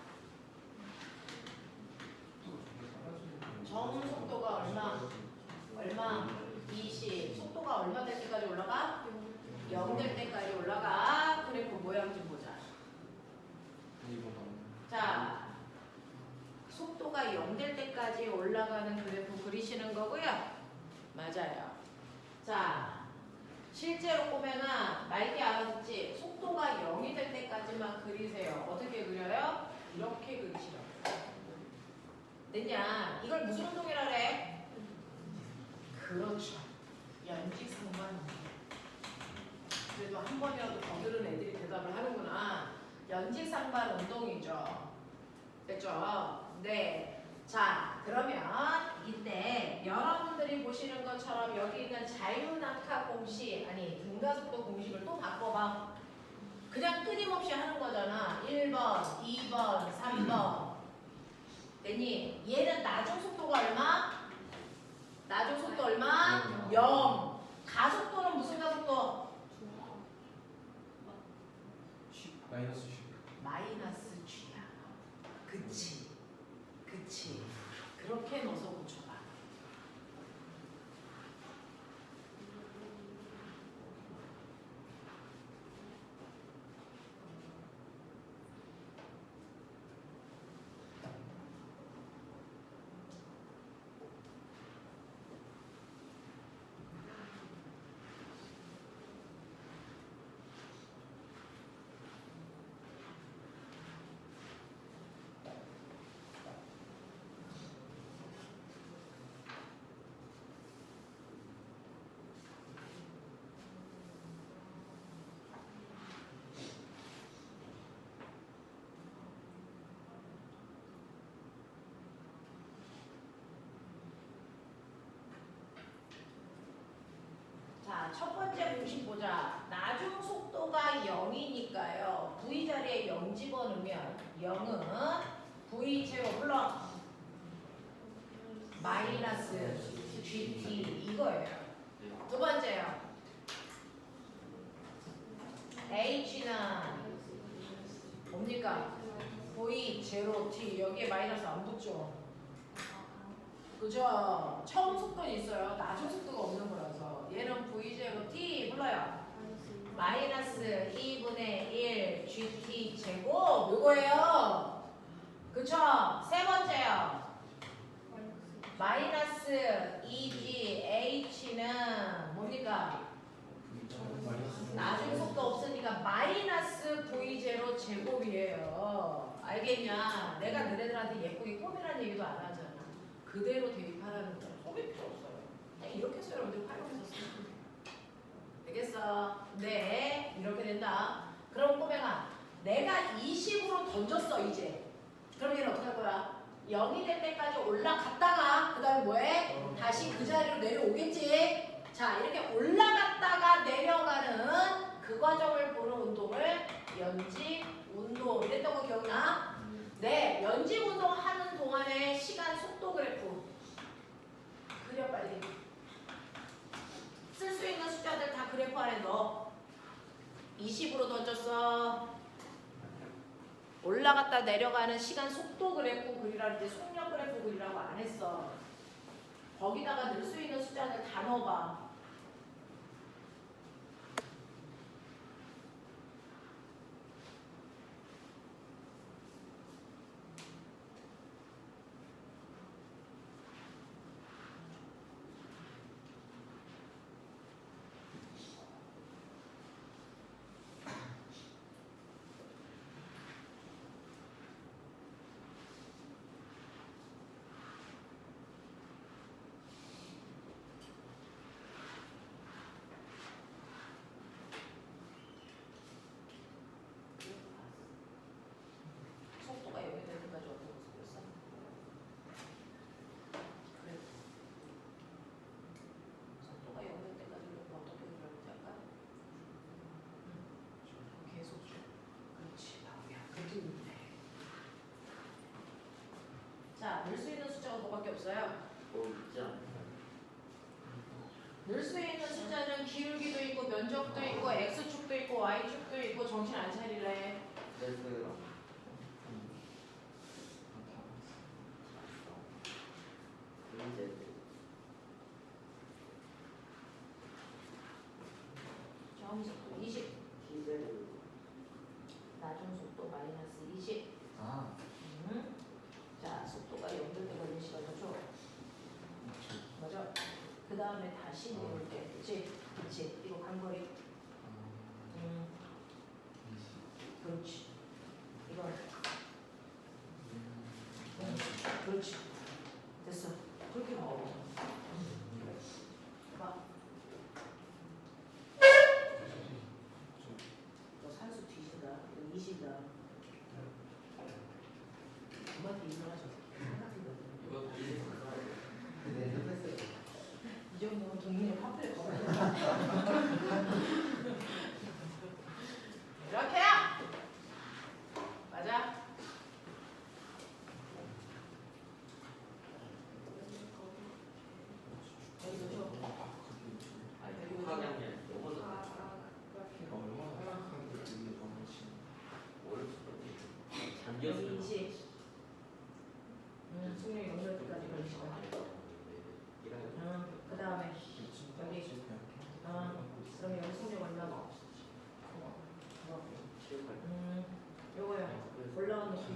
Speaker 1: 정 속도가 얼마? 20. 속도가 얼마 될 때까지 올라가? 0 될 때까지 올라가. 그래프 모양 좀 보자. 자, 속도가 0 될 때까지 올라가는 그래프 그리시는 거고요. 맞아요. 자, 실제로 보면은 말게 알아듣지? 속도가 0이 될 때까지만 그리세요. 어떻게 그려요? 이렇게 그리시라고. 됐냐? 이걸 무슨 운동이라 그래? 그렇죠. 연직상반. 그래도 한 번이라도 더 들은 애들이 대답을 하는구나. 연직상반 운동이죠. 됐죠? 네. 자, 그러면 이때 여러분들이 보시는 것처럼 여기 있는 자유낙하 공식, 아니 등가속도 공식을 또 바꿔봐. 그냥 끊임없이 하는 거잖아. 1번, 2번, 3번. 됐니? 얘는 나중 속도가 얼마? 나중 속도 얼마? 0. 가속도는 무슨 가속도?
Speaker 5: 마이너스 10.
Speaker 1: 마이너스 G야. 그치. 그치. 그렇게 넣어서 고쳐봐. 자, 첫 번째 공식 보자. 나중 속도가 0이니까요. V 자리에 0 집어넣으면 0은 V 제로 불러 마이너스 GT 이거예요. 두 번째요. H는 뭡니까? V 제로 T 여기에 마이너스 안 붙죠? 그죠? 처음 속도는 있어요. 나중 속도가 없는 거라서. 얘는 V제곱 T 불러요. 마이너스 2분의 1 GT 제곱 요거예요. 그쵸? 세 번째요. 마이너스 2GH는 뭡니까? 나중 속도 없으니까 마이너스 V0 제곱이에요. 알겠냐? 내가 너네들한테 예쁘게 꾸미라는 얘기도 안 하잖아. 그대로 대입하라는 거야. 꾸밀 필요 없어요. 그냥 이렇게 해서 여러분들 활용해서 쓰면 돼. 되겠어? 네. 이렇게 된다. 그럼 꼬맹아, 내가 20으로 던졌어 이제. 그럼 얘는 어떻게 할 거야? 0이 될 때까지 올라갔다가 그 다음에 뭐해? 다시 그 자리로 내려오겠지? 자, 이렇게 올라갔다가 내려가는 그 과정을 보는 운동을 연직 운동 이랬던 거 기억나? 네, 연직 운동 하는 동안에 시간 속도 그래프 그려 빨리. 쓸 수 있는 숫자들 다 그래프 안에 넣어. 20으로 던졌어. 올라갔다 내려가는 시간 속도 그래프 그리라는데 속력 그래프 그리라고 안 했어. 거기다가 넣을 수 있는 숫자들 다 넣어봐. 속도가 여기 될 때까지 어떤 모습이었어? 그래. 속도가 여기 될 때까지 이렇게 어떻게 그려볼지 할까? 계속 줘. 그렇지. 바보야. 그렇게 있네. 자, 넣을 수 있는 숫자가 그거밖에 없어요.
Speaker 4: 뭐 있지 않나요?
Speaker 1: 넣을 수 있는 숫자는 기울기도 있고 면적도 있고 x축도 있고 y축도 있고 정신 안 차리래.
Speaker 4: 그래서요. 이제
Speaker 1: 처음 속도 20,
Speaker 4: 기재를
Speaker 1: 나중 속도 마이너스 20.
Speaker 5: 아,
Speaker 1: 자, 속도가 0될 때 걸린 시간이죠. 맞아. 그 다음에 다시 내려올 때, 그치? 그치? 이거 간거리. 그렇지. 이거. 그렇지. 됐어. 그렇게 먹어. 봐. 너 산수 뒤진다. 이거 20이다. 엄마한테 일어나셔서 생각해보세요.
Speaker 4: 이거 이제
Speaker 5: 네, 했어요.
Speaker 1: 이 정도면 동민이 화풀에 걸어야 이렇게요. 맞아. 여기서 줘. 아니 여기 줘.
Speaker 4: 화학양면 요거는
Speaker 5: 걔가 얼마나 한데 이게 너무 심.
Speaker 4: 모를 수도 있고
Speaker 1: 여기
Speaker 4: 잔디였으면
Speaker 1: 20. 숙련이 연결 때까지 걸린 시간. 그 다음에 여기. 그럼 여기 숙련 얼마나? 요거요. 올라온 높이.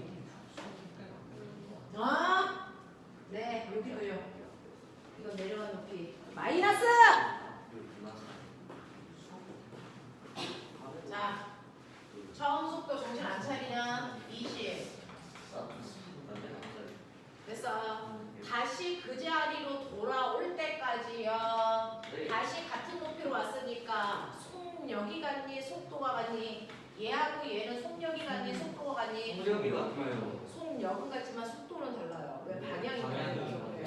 Speaker 1: 아, 네, 여기도요. 이거 내려간 높이. 마이너스! 자, 처음 속도 정신 안 차리냐? 20. 됐어. 다시 그 자리로 돌아올 때까지요.
Speaker 4: 네.
Speaker 1: 다시 같은 높이로 왔으니까 속력이 같니? 속도가 같니? 얘하고 얘는 속력이 같니? 속도가 같니?
Speaker 4: 속력이 같아요.
Speaker 1: 속력은 같지만 속도는 달라요. 왜? 방향이
Speaker 4: 방향이
Speaker 1: 달라요.
Speaker 4: 달라요.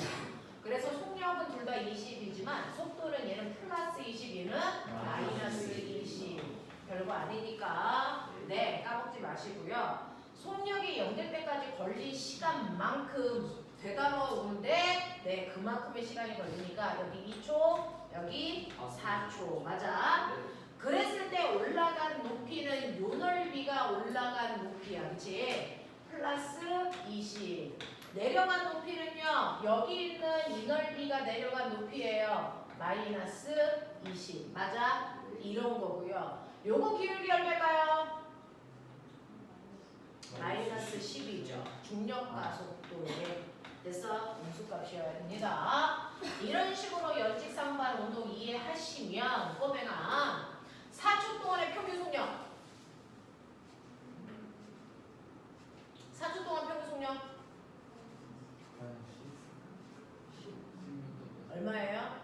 Speaker 1: 그래서 속력은 둘 다 20이지만 속도는 얘는 플러스 20, 얘는 마이너스 20. 별거 아니니까 네, 까먹지 마시고요. 속력이 0될 때까지 걸린 시간만큼 되돌아오는데 네, 그만큼의 시간이 걸리니까 여기 2초, 여기 4초. 맞아? 그랬을 때 올라간 높이는 요 넓이가 올라간 높이야. 그치? 플러스 20. 내려간 높이는요. 여기 있는 이 넓이가 내려간 높이예요. 마이너스 20. 맞아? 이런 거고요. 요거 기울기 얼마일까요? 마이너스 10이죠. 중력과 속도에 그래서 음수값이어야 됩니다. 이런 식으로 연직상반 운동 이해하시면 꼬맹아 4초 동안의 평균 속력 4초 동안 평균 속력 얼마예요?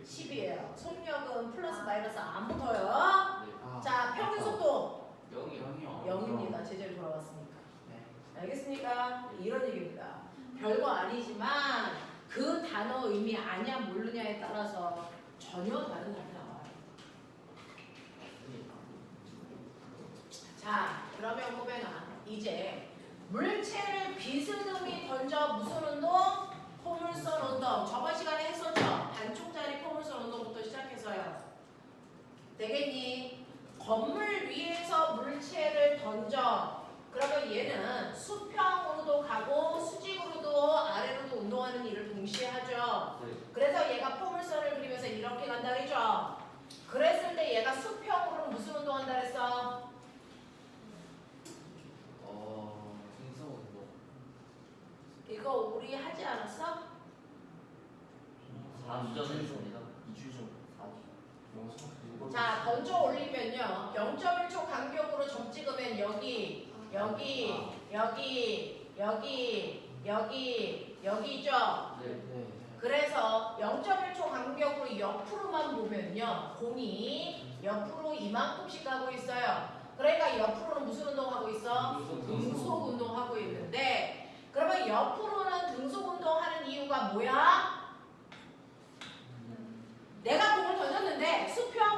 Speaker 1: 10이에요. 속력은 플러스 마이너스 안 붙어요. 자, 평균 속도 0입니다. 제자리 돌아왔으니까. 알겠습니까? 이런 얘기입니다. 별거 아니지만 그 단어 의미 아냐 모르냐에 따라서 전혀 다른 답이 나와요. 자, 그러면 꼬맹아 이제 물체를 비스듬히 던져 무슨 운동? 포물선 운동. 저번 시간에 했었죠? 반쪽짜리 포물선 운동부터 시작해서요. 되겠니? 건물 위에서 물체를 던져. 그러면 얘는 수평으로도 가고 수직으로도 아래로도 운동하는 일을 동시에 하죠. 그래서 얘가 포물선을 그리면서 이렇게 간다 그랬죠. 그랬을 때 얘가 수평으로 무슨 운동한다 그랬어? 이거 우리 하지 않았어?
Speaker 4: 4주전입니다.
Speaker 5: 2주
Speaker 1: 자, 던져 올리면요. 0.1초 간격으로 점 찍으면 여기, 여기, 여기, 여기, 여기, 여기죠. 그래서 0.1초 간격으로 옆으로만 보면요. 공이 옆으로 이만큼씩 가고 있어요. 그러니까 옆으로는 무슨 운동하고 있어? 등속 운동하고 있는데 그러면 옆으로는 등속 운동하는 이유가 뭐야? 내가 공을 던졌는데 수평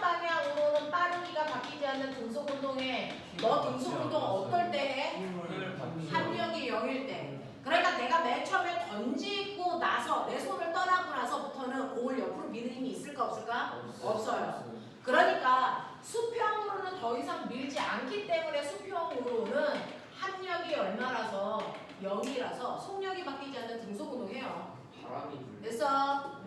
Speaker 1: 방향으로는 빠르기가 바뀌지 않는 등속 운동에 너 등속 운동 어떨 때 해? 합력이 0일 때. 그러니까 내가 맨 처음에 던지고 나서 내 손을 떠나고 나서부터는 공을 옆으로 미는 힘이 있을까 없을까? 없어요. 그러니까 수평으로는 더 이상 밀지 않기 때문에 수평으로는 합력이 얼마라서 0이라서 속력이 바뀌지 않는 등속 운동해요. 그래서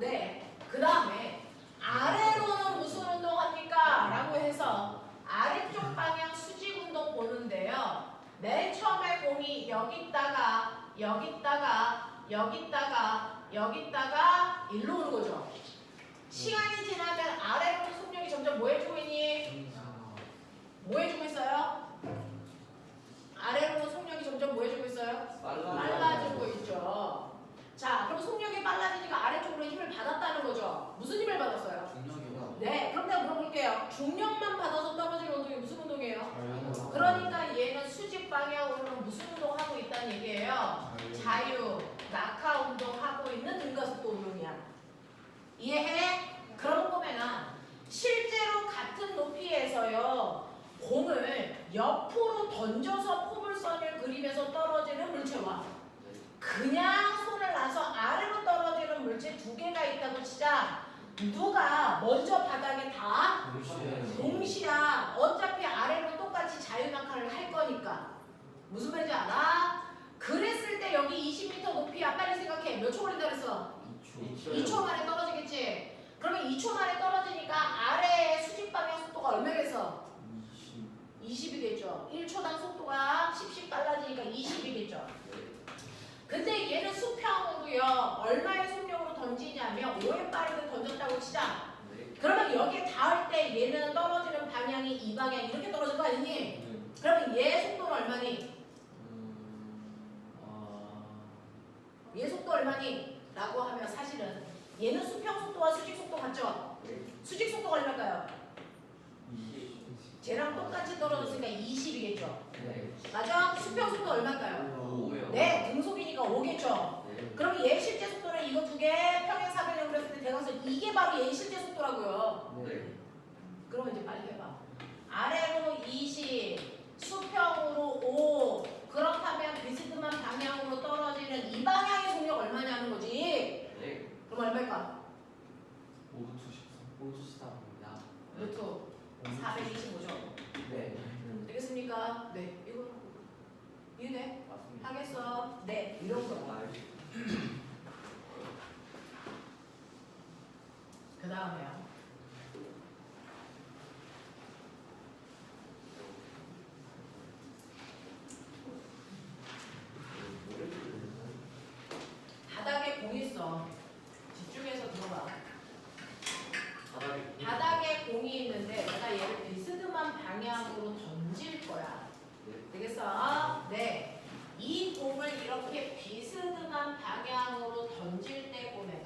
Speaker 1: 그 다음에 아래로는 무슨 운동합니까? 라고 해서 아래쪽 방향 수직 운동 보는데요. 맨 처음에 공이 여기다가 여기다가 일로 오는 거죠. 시간이 지나면 아래로는 속력이 점점 뭐 해주고 있니? 뭐 해주고 있어요? 아래로는 속력이 점점 뭐 해주고 있어요? 빨라지고 있죠. 자, 그럼 속력이 빨라지니까 아래쪽으로 힘을 받았다는 거죠. 무슨 힘을 받았어요? 네, 그럼 내가 물어볼게요. 중력만 받아서 떨어지는 운동이 무슨 운동이에요? 그러니까 얘는 수직 방향으로는 무슨 운동하고 있다는 얘기예요? 자유, 낙하 운동하고 있는 등가속도 운동이야. 이해해? 그러면 보면은 실제로 같은 높이에서요 공을 옆으로 던져서 포물선을 그리면서 떨어지는 물체와 그냥 손을 놔서 아래로 떨어지는 물체 두 개가 있다고 치자. 누가 먼저 바닥에 다? 동시야. 어차피 아래로 똑같이 자유낙하를 할 거니까. 무슨 말인지 알아? 그랬을 때 여기 20m 높이야. 빨리 생각해. 몇 초 걸린다 그랬어? 2초 만에 떨어지겠지. 그러면 2초 만에 떨어지니까 아래의 수직 방향 속도가 얼마겠어? 20이겠죠. 1초당 속도가 10씩 빨라지니까 20이겠죠. 근데 얘는 수평으로요. 얼마의 속력으로 던지냐면 5에 빠르게 던졌다고 치자. 그러면 여기에 닿을 때 얘는 떨어지는 방향이 이 방향 이렇게 떨어질 거 아니니? 그러면 얘 속도는 얼마니? 얘 속도 얼마니? 라고 하면 사실은 얘는 수평 속도와 수직 속도 같죠? 수직 속도가 얼마일까요? 쟤랑 똑같이 떨어졌으니까 20이겠죠? 맞아? 수평 속도 얼마일까요? 네, 등속이니까 5겠죠? 그럼 얘 실제 속도는 이거 두 개 평행 사변형으로 했을 때 대각서 이게 바로 얘 실제 속도라고요. 그러면 이제 빨리 해봐. 아래로 20, 수평으로 5. 그렇다면 비스듬한 방향으로 떨어지는 이 방향의 속력 얼마냐는 거지. 그럼 얼마일까? 루트 425죠. 되겠습니까? 네. 이해돼?
Speaker 5: 맞습니다.
Speaker 1: 하겠어? 네, 이런 거. 그 다음에요. 바닥에 공 있어. 집중해서 들어봐. 바닥에 공이 있는데 내가 얘를 비스듬한 방향으로 던질 거야. 되겠어? 네. 이 공을 이렇게 비스듬한 방향으로 던질 때 보면은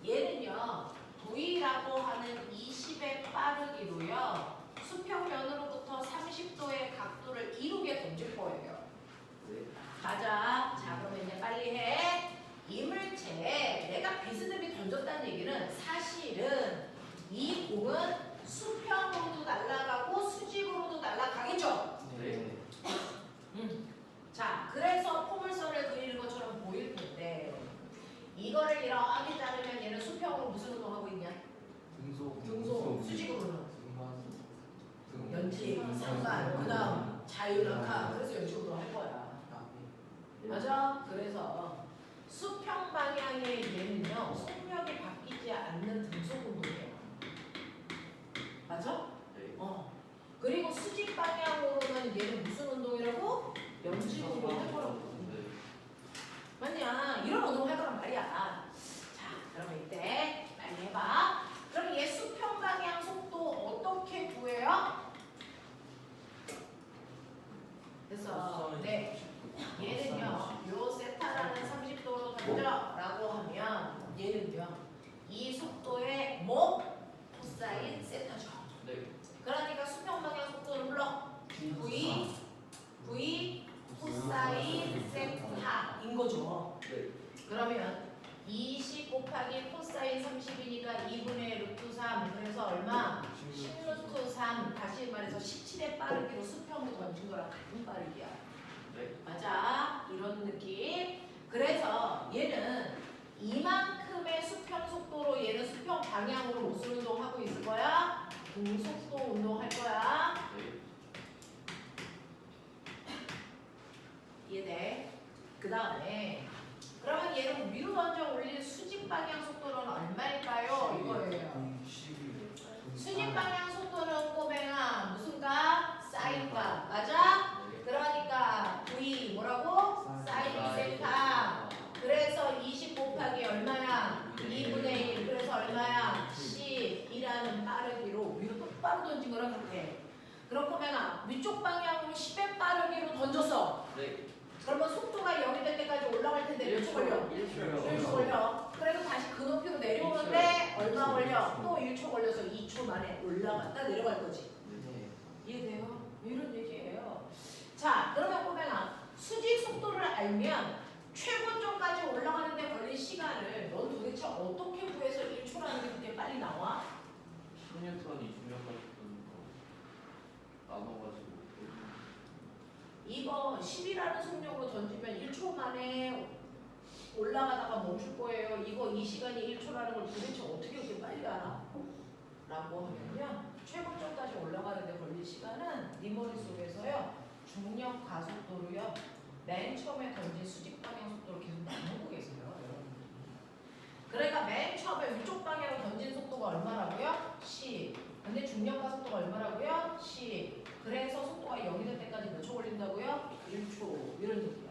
Speaker 1: 얘는요 V라고 하는 20의 빠르기로요 수평면으로부터 30도의 각도를 이루게 던질 거예요. 가자. 자, 그러면 이제 빨리 해. 이물체 내가 비스듬히 던졌다는 얘기는 사실은 이 공은 수평으로도 날아가고 수직으로도 날아가겠죠.
Speaker 5: 네.
Speaker 1: 자, 그래서 포물선을 그리는 것처럼 보일 텐데 이거를 이렇게 자르면 얘는 수평으로 무슨 운동하고 있냐? 등속, 수직으로는 연지, 상관, 그 다음 자유낙하. 그래서 연식으로 할 거야. 맞아? 그래서 수평 방향의 얘는요 속력이 바뀌지 않는 등속 운동이에요. 맞아? 그리고 수직 방향으로는 얘는 무슨 운동이라고? 연지 운동 할 거라고. 맞냐? 이런 운동 할 거란 말이야. 자, 그러면 이때 빨리 해봐. 그럼 얘 수평 방향 속도 어떻게 구해요? 그래서 네. 얘는요, 요 세타라는 30도로 던져라고 하면 얘는요, 이 속도의 코사인 세타죠. 그러니까 수평 방향 속도를 불러. V 코사인 세타인 거죠. 그러면 20 곱하기 코사인 30이니까 2분의 루트 3. 그래서 얼마? 10 루트 3. 다시 말해서 17의 빠르기로 수평을 던진 거랑 같은 빠르기야. 맞아. 이런 느낌. 그래서 얘는 이만큼의 수평 속도로 얘는 수평 방향으로 무슨 운동하고 있을 거야? 등속도 운동할 거야. 이해돼? 그 다음에 그러면 얘는 위로 던져 올릴 수직 방향 속도는 얼마일까요? 이거예요. 수직 방향 속도는 꼬맹아 무슨 값? 사인 값. 맞아? 그러니까 V 뭐라고? 사인 세타. 그래서 20 곱하기 얼마야? 2분의 1. 그래서 얼마야? 10이라는 빠르기로 위로 똑바로 던진 거랑 같아. 그럼 꼬맹아 위쪽 방향으로 10의 빠르기로 던졌어. 그러면 속도가 0이 될 때까지 올라갈 텐데 몇 초 걸려? 1초 걸려. 그래도 다시 그 높이로 내려오는데 얼마 걸려? 또 1초 걸려서 2초 만에 올라갔다 내려갈 거지. 이해돼요? 이런 얘기예요. 자, 그러면 꼬맹아 수직 속도를 알면 최고점까지 올라가는데 걸린 시간을 넌 도대체 어떻게 구해서 1초라는 게 그렇게 빨리 나와?
Speaker 5: 신유턴이 중력가지고 나눠가지고
Speaker 1: 이거 10이라는 속력으로 던지면 1초 만에 올라가다가 멈출 거예요. 이거 이 시간이 1초라는 걸 도대체 어떻게 그렇게 빨리 알아? 라고 하면요. 최고점까지 올라가는데 걸린 시간은 네 머릿속에서요. 중력 가속도로요. 맨 처음에 던진 수직 방향 속도를 계속 나누고 계세요. 여러분들이. 그러니까 맨 처음에 위쪽 방향으로 던진 속도가 얼마라고요? 10. 근데 중력 가속도가 얼마라고요? 10. 그래서 속도가 0이 될 때까지 몇 초 걸린다고요? 1초. 이런 얘기야.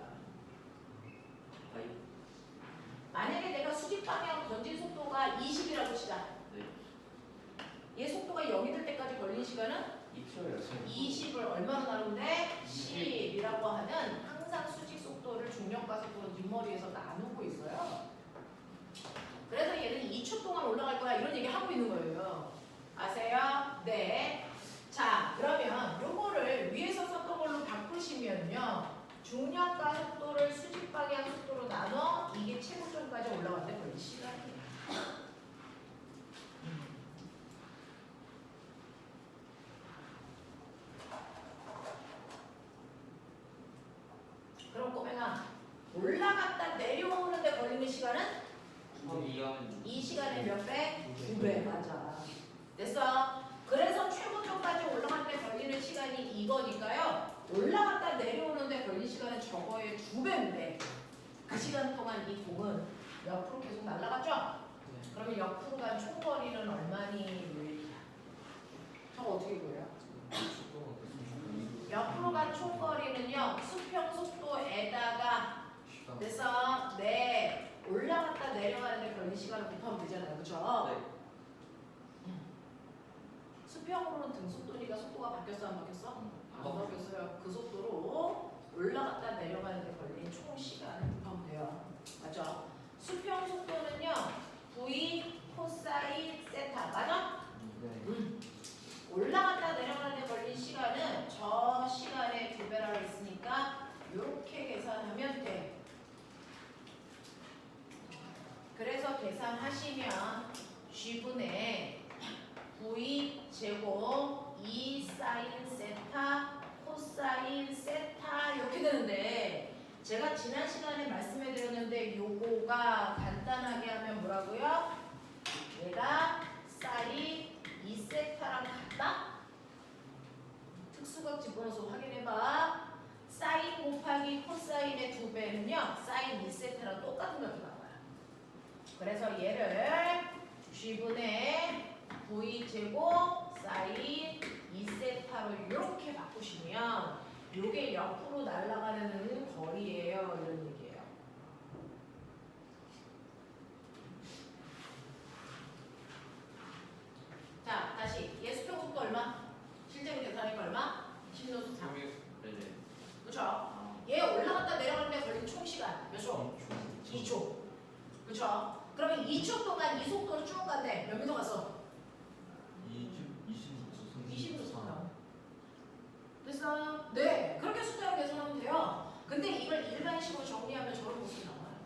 Speaker 1: 만약에 내가 수직 방향으로 던진 속도가 20이라고 치자. 얘 속도가 0이 될 때까지 걸린 시간은 20을 얼마로 나누는데? 10이라고 하는 항상 수직 속도를 중력 가속도로 뒷머리에서 나누고 있어요. 그래서 얘는 2초 동안 올라갈 거야. 이런 얘기 하고 있는 거예요. 아세요? 네. 자, 그러면 요거를 위에서 썼던 걸로 바꾸시면요. 중력 가속도를 수직 방향 속도로 나눠 이게 최고점까지 올라갔는데 걸린 시간이에요. 그럼 꼬맹아 올라갔다 내려오는데 걸리는 시간은? 이 시간의 몇 배? 2배. 맞아. 됐어? 그래서 최고점까지 올라갈 때 걸리는 시간이 이거니까요. 올라갔다 내려오는데 걸린 시간은 그 시간 동안 이 공은 옆으로 계속 날아갔죠?
Speaker 5: 네.
Speaker 1: 그러면 옆으로 간 총거리는 얼마니? 왜? 저거 어떻게 보여요? 옆으로 간 총거리는요 수평 속도에다가
Speaker 5: 시간.
Speaker 1: 그래서 올라갔다 내려가는데 걸린 시간을 곱하면 되잖아요, 그렇죠? 수평으로는 등속도니까 속도가 바뀌었어 안 바뀌었어? 안 바뀌었어요. 그 속도로 올라갔다 내려가는데 걸린 총 시간을 곱하면 돼요, 맞죠? 수평 속도는요 v 코사인 세타 맞아?
Speaker 5: 네.
Speaker 1: 올라갔다 내려가는데 걸린 시간은 저 시간의 2배라고 했으니까 이렇게 계산하면 돼. 그래서 계산하시면 G분의 V 제곱 2 사인 세타 코사인 세타 이렇게 되는데 제가 지난 시간에 말씀해 드렸는데 요거가 간단하게 하면 뭐라고요? 얘가 사인 2세타랑 같다? 특수각 집어넣어서 확인해봐. 사인 곱하기 코사인의 2배는요 사인 2세타랑 똑같은 값이 나와요. 그래서 얘를 G분의 V제곱 사인 2세타로 이렇게 바꾸시면 요게 옆으로 날아가는 거리예요. 이런 얘기예요. 자, 다시 얘 수평 속도 얼마? 실제로 계산하니까 얼마? 16도 3.
Speaker 4: 네네.
Speaker 1: 그렇죠? 얘 올라갔다 내려가는데 걸린 총 시간 몇 초? 2초. 그렇죠? 그러면 2초 동안 이 속도로 쭉 간대. 몇 미터 갔어? 20도. 됐어? 네, 그렇게 숫자로 계산하면 돼요. 근데 이걸 일반식으로 정리하면 저런 모습이 나와요.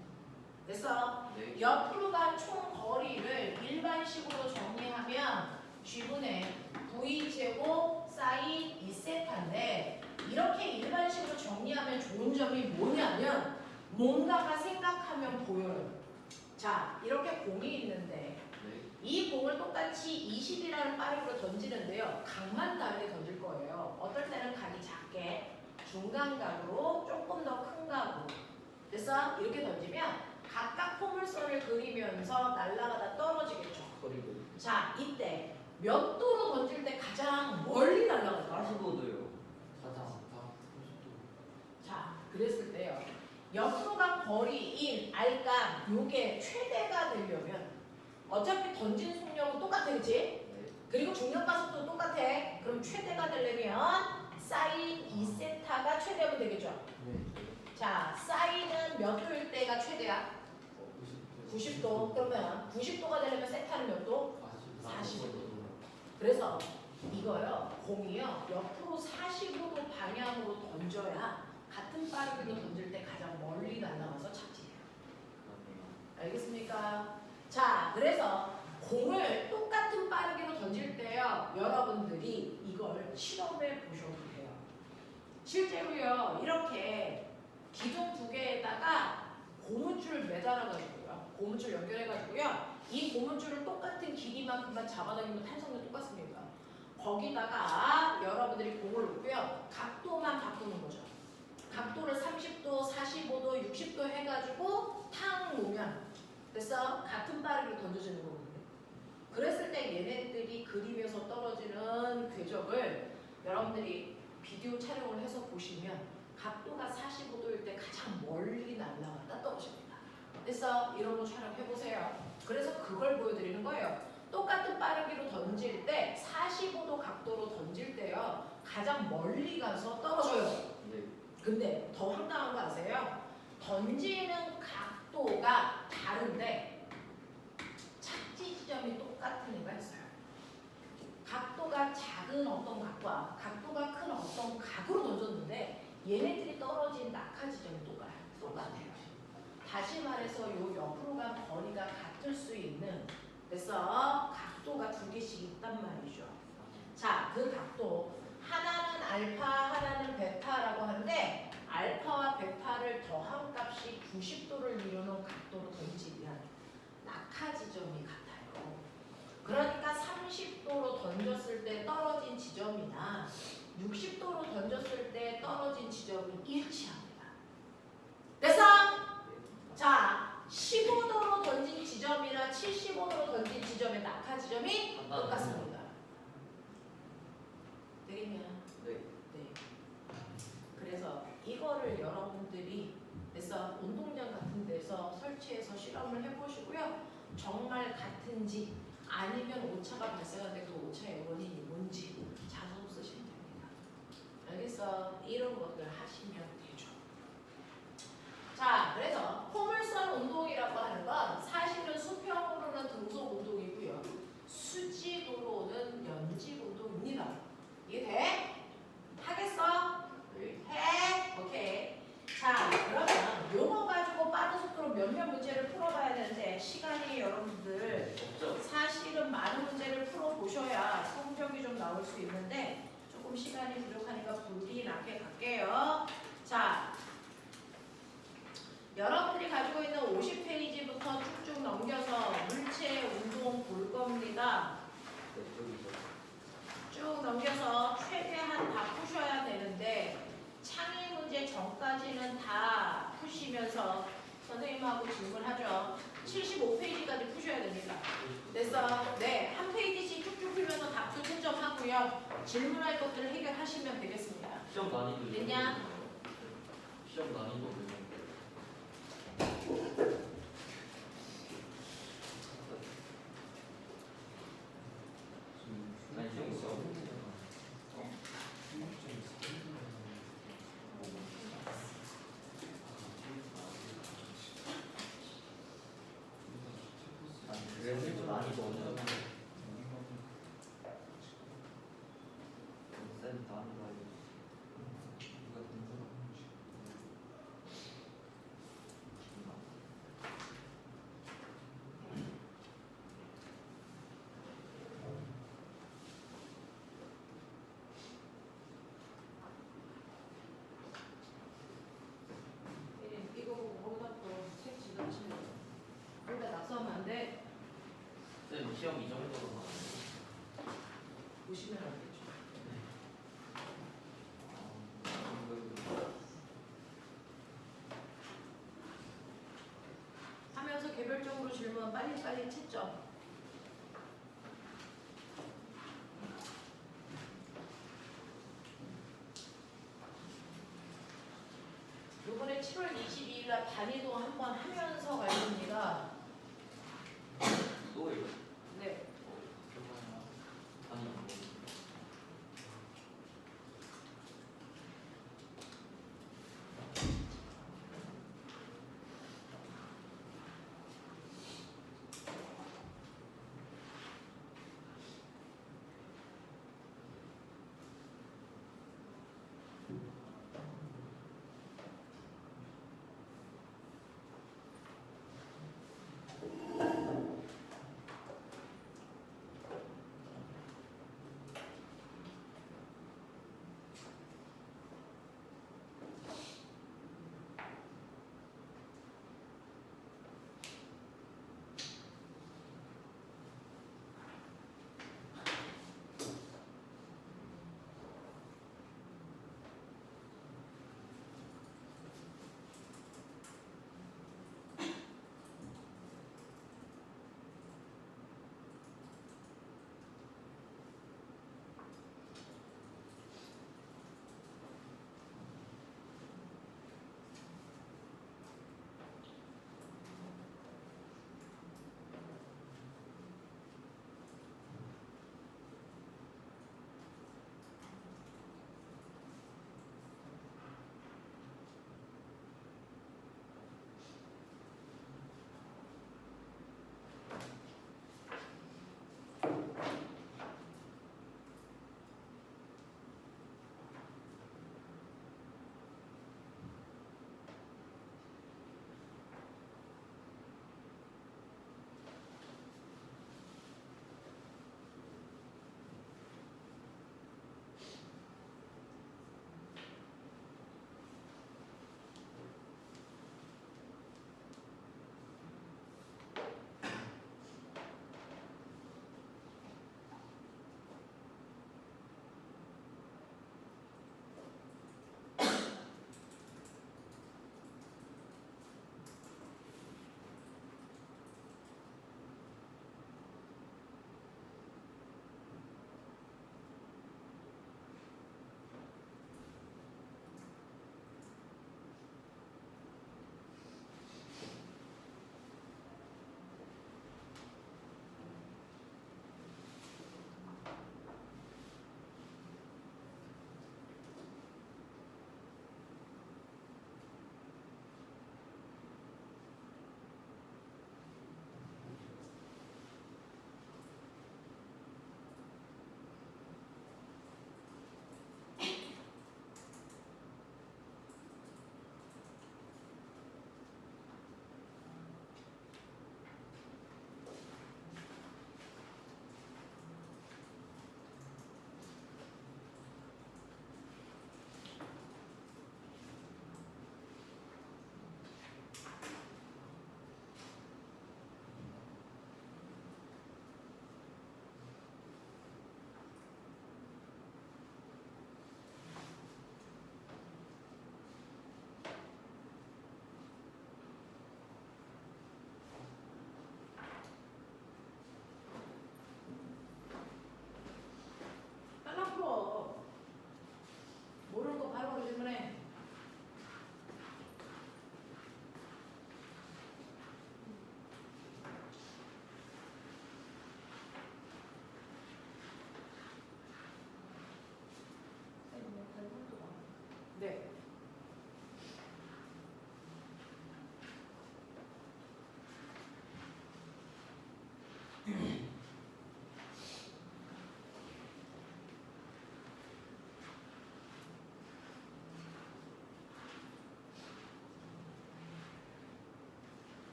Speaker 1: 됐어?
Speaker 4: 네.
Speaker 1: 옆으로 간 총 거리를 일반식으로 정리하면 G분의 V제곱 사인 2세타인데 이렇게 일반식으로 정리하면 좋은 점이 뭐냐면 뭔가가 생각하면 보여요. 자, 이렇게 공이 있는데
Speaker 4: 네.
Speaker 1: 이 공을 똑같이 20이라는 빠르기로 던지는데요. 각만 다르게 던질 거예요. 어떨 때는 각이 작게, 중간 각으로, 조금 더 큰 각으로. 됐어? 이렇게 던지면 각각 포물선을 그리면서 날아가다 떨어지겠죠. 자, 이때 몇 도로 던질 때 가장 멀리 날아갈까요?
Speaker 4: 45도요.
Speaker 1: 자, 그랬을 때요. 옆으로 간 거리인 R값 요게 최대가 되려면 어차피 던진 속력은 똑같아, 그치?
Speaker 4: 네.
Speaker 1: 그리고 중력과 속도 똑같아. 그럼 최대가 되려면 사인 2세타가 최대하면 되겠죠? 자, 사인은 몇 도일 때가 최대야? 90도. 그러면 90도가 되려면 세타는 몇 도? 45도. 그래서 이거요, 공이요, 옆으로 45도 방향으로 던져야 같은 빠르기로 던질 때 가장 멀리 날아가서 착지해요. 알겠습니까? 자, 그래서 공을 똑같은 빠르기로 던질 때요, 여러분들이 이걸 실험해 보셔도 돼요. 실제로요, 이렇게 기둥 두 개에다가 고무줄 매달아가지고요, 고무줄 연결해가지고요, 이 고무줄을 똑같은 길이만큼만 잡아당기면 탄성도 똑같습니다. 거기다가 여러분들이 공을 놓고요, 각도만 바꾸는 거죠. 각도를 30도, 45도, 60도 해가지고 탕 놓으면 됐어? 같은 빠르기로 던져지는 거거든요. 그랬을 때 얘네들이 그림에서 떨어지는 궤적을 여러분들이 비디오 촬영을 해서 보시면 각도가 45도일 때 가장 멀리 날아갔다 떨어집니다. 됐어? 이런 거 촬영해보세요. 그래서 그걸 보여드리는 거예요. 똑같은 빠르기로 던질 때 45도 각도로 던질 때요, 가장 멀리 가서 떨어져요.
Speaker 4: 네.
Speaker 1: 근데 더 황당한 거 아세요? 던지는 각도가 다른데 착지 지점이 똑같은 애가 있어요. 각도가 작은 어떤 각과 각도가 큰 어떤 각으로 던졌는데 얘네들이 떨어진 낙하 지점이 똑같아요. 다시 말해서 요 옆으로 간 거리가 같을 수 있는, 그래서 각도가 두 개씩 있단 말이죠. 자, 그 각도 하나는 알파, 하나는 베타라고 하는데 알파와 베타를 더한 값이 90도를 이루는 각도로 던지면 낙하 지점이 같아요. 그러니까 30도로 던졌을 때 떨어진 지점이나 60도로 던졌을 때 떨어진 지점이 일치합니다. 됐어?
Speaker 3: 정말 같은지 아니면 오차가 발생하는데 그 오차의 원인이 뭔지 자소 쓰시면 됩니다. 알겠어? 이런 것들 하시면 되죠. 자, 그래서 포물선 운동이라고 하는 건 사실은 수평으로는 등속 운동이고요. 수직으로는 연직 운동입니다. 이해돼? 하겠어? 해? 오케이. 자, 그러면 요거 가지고 빠른 속도로 몇몇 문제를 풀어봐야 되는데 시간이 여러분들
Speaker 4: 없죠?
Speaker 3: 사실은 많은 문제를 풀어보셔야 성적이 좀 나올 수 있는데 조금 시간이 부족하니까 불이 나게 갈게요. 자, 여러분들이 가지고 있는 50페이지부터 쭉쭉 넘겨서 물체 운동 볼 겁니다.
Speaker 4: 네, 저기서.
Speaker 3: 쭉 넘겨서 최대한 다 푸셔야 되는데 창의 문제 전까지는 다 푸시면서 선생님하고 질문하죠. 75페이지까지 푸셔야 됩니다. 됐어? 네, 한 페이지씩 쭉쭉 풀면서 답도 채점하고요. 질문할 것들을 해결하시면 되겠습니다.
Speaker 4: 시험 난이도.
Speaker 3: 됐냐?
Speaker 4: 시험 난이도. 아니, 시험 있어. 그래서 좀 많이 넣어요. 쌤 다음 거
Speaker 3: 이거 보고 거기다 또책 지도하시면 거기다 낙서하면 안 돼.
Speaker 4: 쌤 시험 이 정도로 나와요.
Speaker 3: 보시면 안 되죠. 하면서 개별적으로 질문 빨리빨리 채점. 요번에 7월 22일 날 단위도 한번 하면서 갈 겁니다.
Speaker 4: 또예요?
Speaker 3: 네.
Speaker 4: 아니 뭐.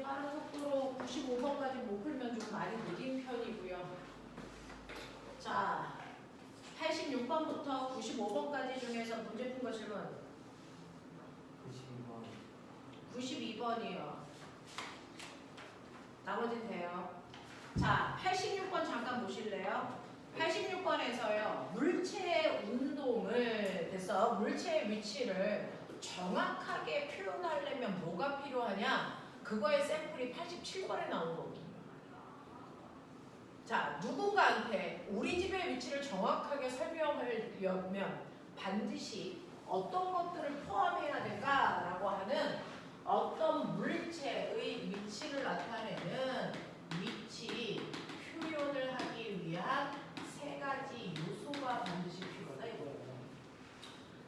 Speaker 3: 빠른 속도로 95번까지 못 풀면 좀 많이 느린 편이고요. 자, 86번부터 95번까지 중에서 문제 푼 거 질문.
Speaker 4: 92번
Speaker 3: 92번이요. 나머지는 돼요. 자, 86번 잠깐 보실래요? 86번에서요. 물체의 운동을 돼서 물체의 위치를 정확하게 표현하려면 뭐가 필요하냐? 그거의 샘플이 87번에 나온 거거든요. 자, 누군가한테 우리 집의 위치를 정확하게 설명하려면 반드시 어떤 것들을 포함해야 될까라고 하는 어떤 물체의 위치를 나타내는 위치 표현을 하기 위한 세 가지 요소가 반드시 필요하다 이거예요.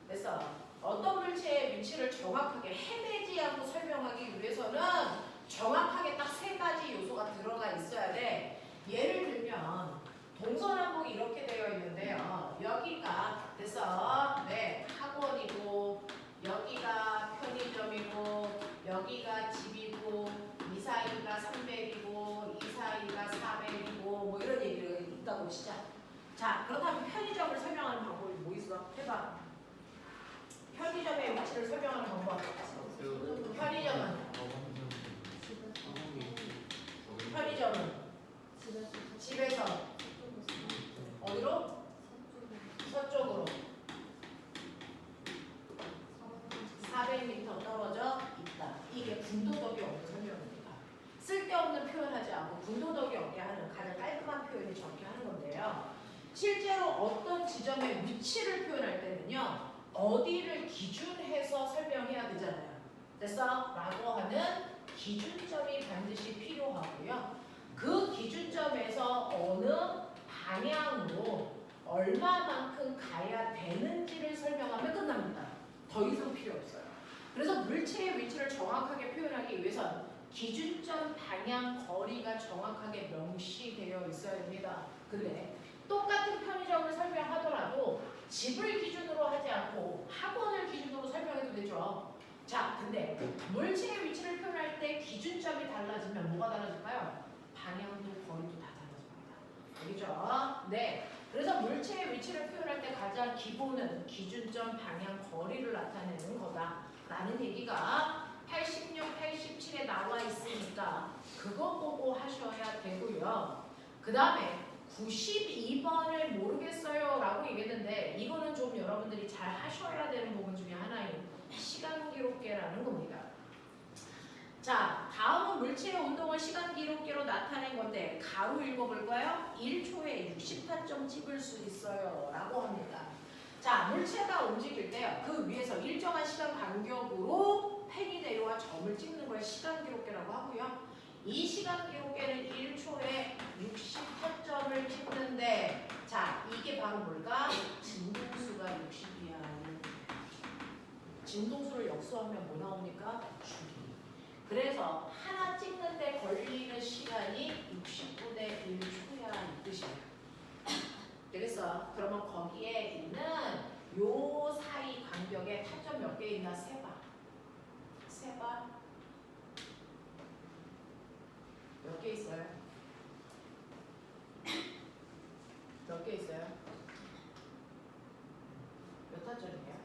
Speaker 3: 그래서 어떤 물체의 위치를 정확하게 헤매지 않고 설명하기 위해서는 정확하게 딱 세 가지 요소가 들어가 있어야 돼. 예를 들면 동서남북이 이렇게 되어 있는데요. 여기가 그래서 네, 학원이고 여기가 편의점이고 여기가 집이고 이 사이가 300이고 이 사이가 400이고 뭐 이런 얘기를 있다고 보시죠. 자, 그렇다면 편의점을 설명하는 방법이 뭐 있어? 해봐. 편의점의 위치를 설명하는 방법. 편의점은 집에서 어디로? 서쪽으로 400m 떨어져 있다. 이게 군도덕이 없는 설명입니다. 쓸데없는 표현하지 않고 군도덕이 없게 하는 가장 깔끔한 표현이 저렇게 하는 건데요. 실제로 어떤 지점의 위치를 표현할 때는요. 어디를 기준해서 설명해야 되잖아요. 됐어? 라고 하는 기준점이 반드시 필요하고요. 그 기준점에서 어느 방향으로 얼마만큼 가야 되는지를 설명하면 끝납니다. 더 이상 필요 없어요. 그래서 물체의 위치를 정확하게 표현하기 위해선 기준점 방향 거리가 정확하게 명시되어 있어야 됩니다. 근데 똑같은 편의점을 설명하더라도 집을 기준으로 하지 않고 학원을 기준으로 설명해도 되죠. 자, 근데 물체의 위치를 표현할 때 기준점이 달라지면 뭐가 달라질까요? 방향도 거리도 다 달라집니다. 알겠죠? 네. 그래서 물체의 위치를 표현할 때 가장 기본은 기준점, 방향, 거리를 나타내는 거다라는 얘기가 86, 87에 나와 있으니까 그거 보고 하셔야 되고요. 그 다음에 92번을 모르겠어요 라고 얘기했는데 이거는 좀 여러분들이 잘 하셔야 되는 부분 중에 하나인 시간 기록계라는 겁니다. 자, 다음은 물체의 운동을 시간 기록계로 나타낸 건데 가로 읽어볼까요? 1초에 60타점 찍을 수 있어요 라고 합니다. 자, 물체가 움직일 때 그 위에서 일정한 시간 간격으로 펜이 내려와 점을 찍는 걸 시간 기록계라고 하고요. 이 시간 기록계는 1초에 60타점을 찍는데 자, 이게 바로 뭘까? 진동수가 60이야. 진동수를 역수하면 뭐 나옵니까? 주기. 그래서 하나 찍는데 걸리는 시간이 60분의 1초야 이 뜻이에요. 그래서 그러면 거기에 있는 요 사이 간격에 타점 몇 개 있나 세봐. 세봐. 몇 개 있어요? 몇 개 있어요? 몇 타점이에요?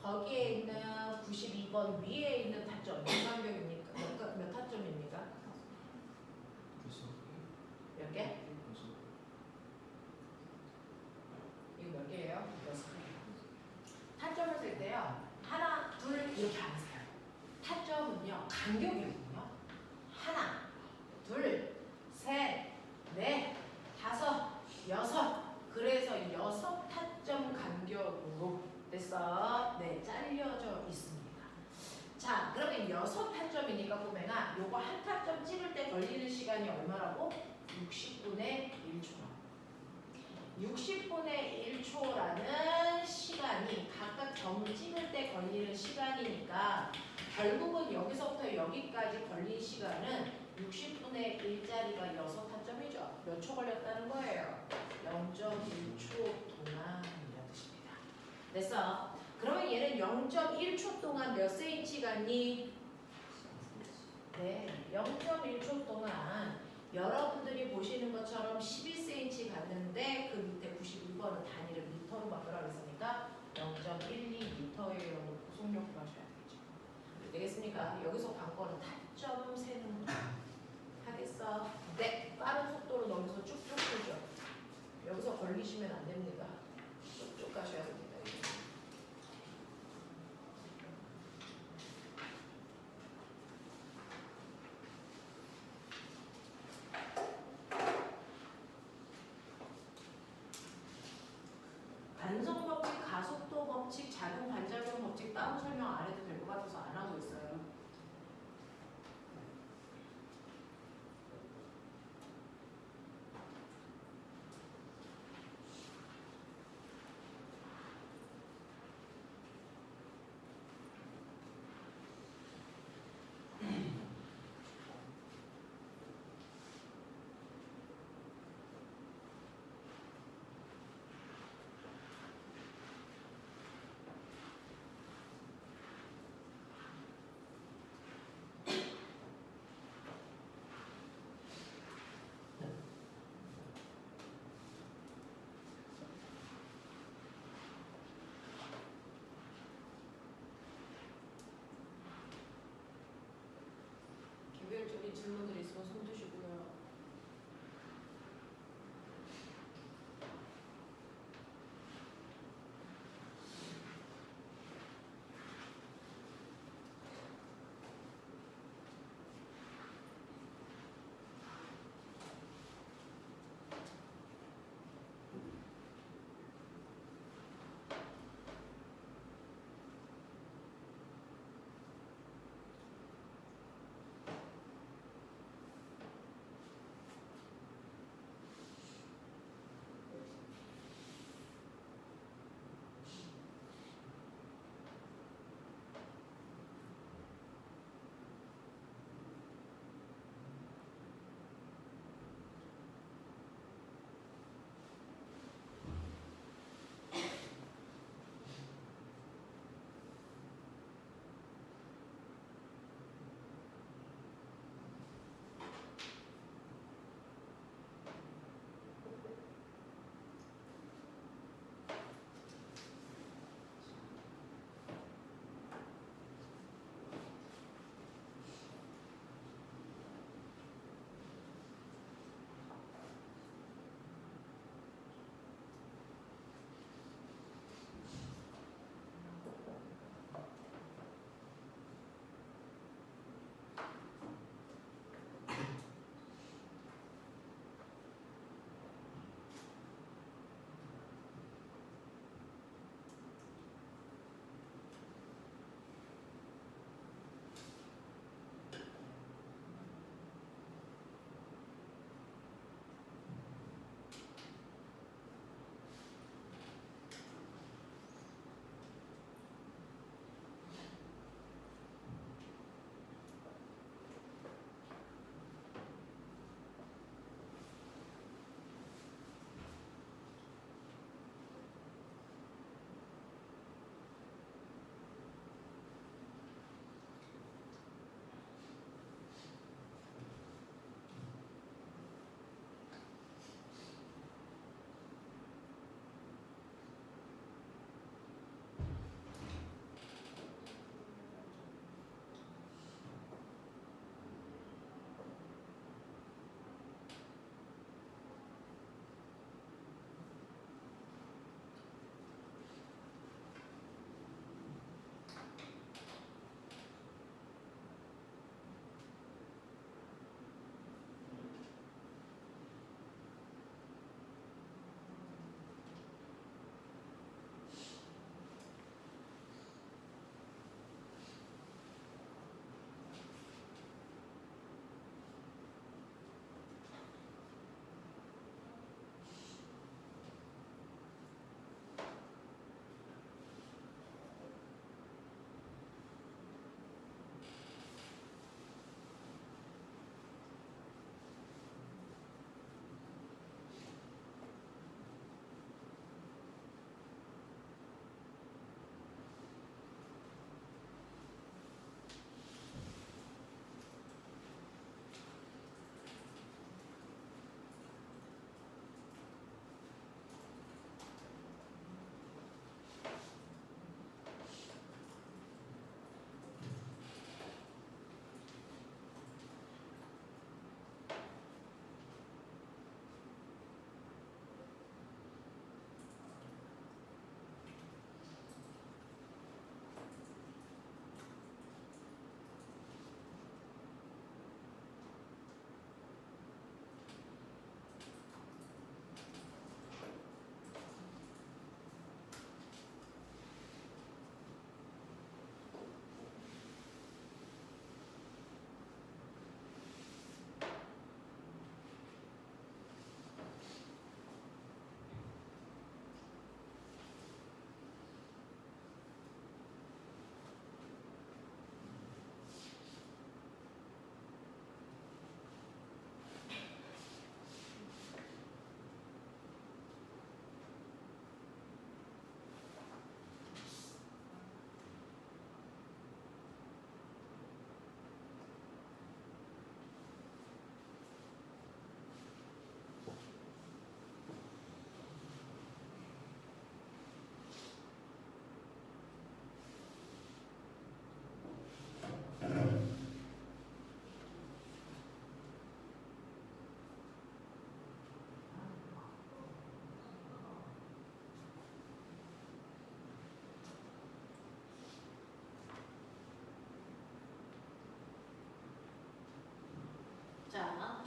Speaker 3: 거기에 있는 92번 위에 있는 타점 몇 간격입니까? 몇 타점입니까? 몇 개? 이거 몇 개예요? 6개. 타점을 쓸 때요. 하나, 둘 이렇게 안 세요. 타점은요. 간격이거든요. 하나, 둘, 셋, 넷, 다섯, 여섯. 그래서 6타점 간격으로 됐어. 네, 잘려져 있습니다. 자, 그러면 6타점이니까 보면은 요거 한 타점 찍을 때 걸리는 시간이 얼마라고? 60분의 1초. 60분의 1초라는 시간이 각각 점을 찍을 때 걸리는 시간이니까 결국은 여기서부터 여기까지 걸린 시간은 60분의 1짜리가 6타점이죠. 몇 초 걸렸다는 거예요? 0.1초 동안이라는 뜻입니다. 됐어? 그러면 얘는 0.1초 동안 몇 cm 갔니?
Speaker 1: 네, 0.1초 동안 여러분들이 보시는 것처럼 11cm 갔는데 그 밑에 91번은 단위를 미터로 바꾸라고 했으니까 0.12m예요. 속력으로 하셔야 되겠죠. 되겠습니까? 여기서 관건은 타점 세는 거. 하겠어? 네, 빠른 속도로 넘겨서 쭉쭉 풀죠. 여기서 걸리시면 안 됩니다. 쭉쭉 가셔야 됩니다. 반성 법칙, 가속도 법칙, 작용 반작용 법칙 따로 설명 안 해도 될 것 같아서 안 하고 있어요. 개별적인 질문들이 있으면 손 드시고요.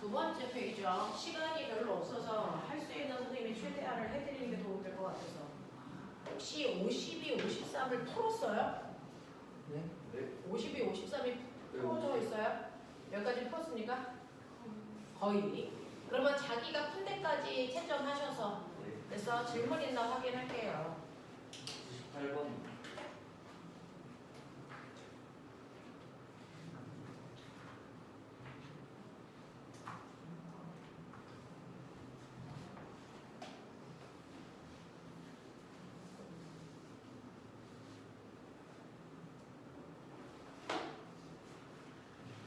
Speaker 1: 두 번째 페이지요. 시간이 별로 없어서 할 수 있는 선생님이 최대한을 해드리는 게 도움이 될 것 같아서. 혹시 52, 53을 풀었어요?
Speaker 5: 네?
Speaker 1: 52, 53이 풀어져 있어요? 몇 가지 풀었습니까? 거의. 그러면 자기가 푼 데까지 채점하셔서 그래서 질문 있나 확인할게요.
Speaker 4: 98번.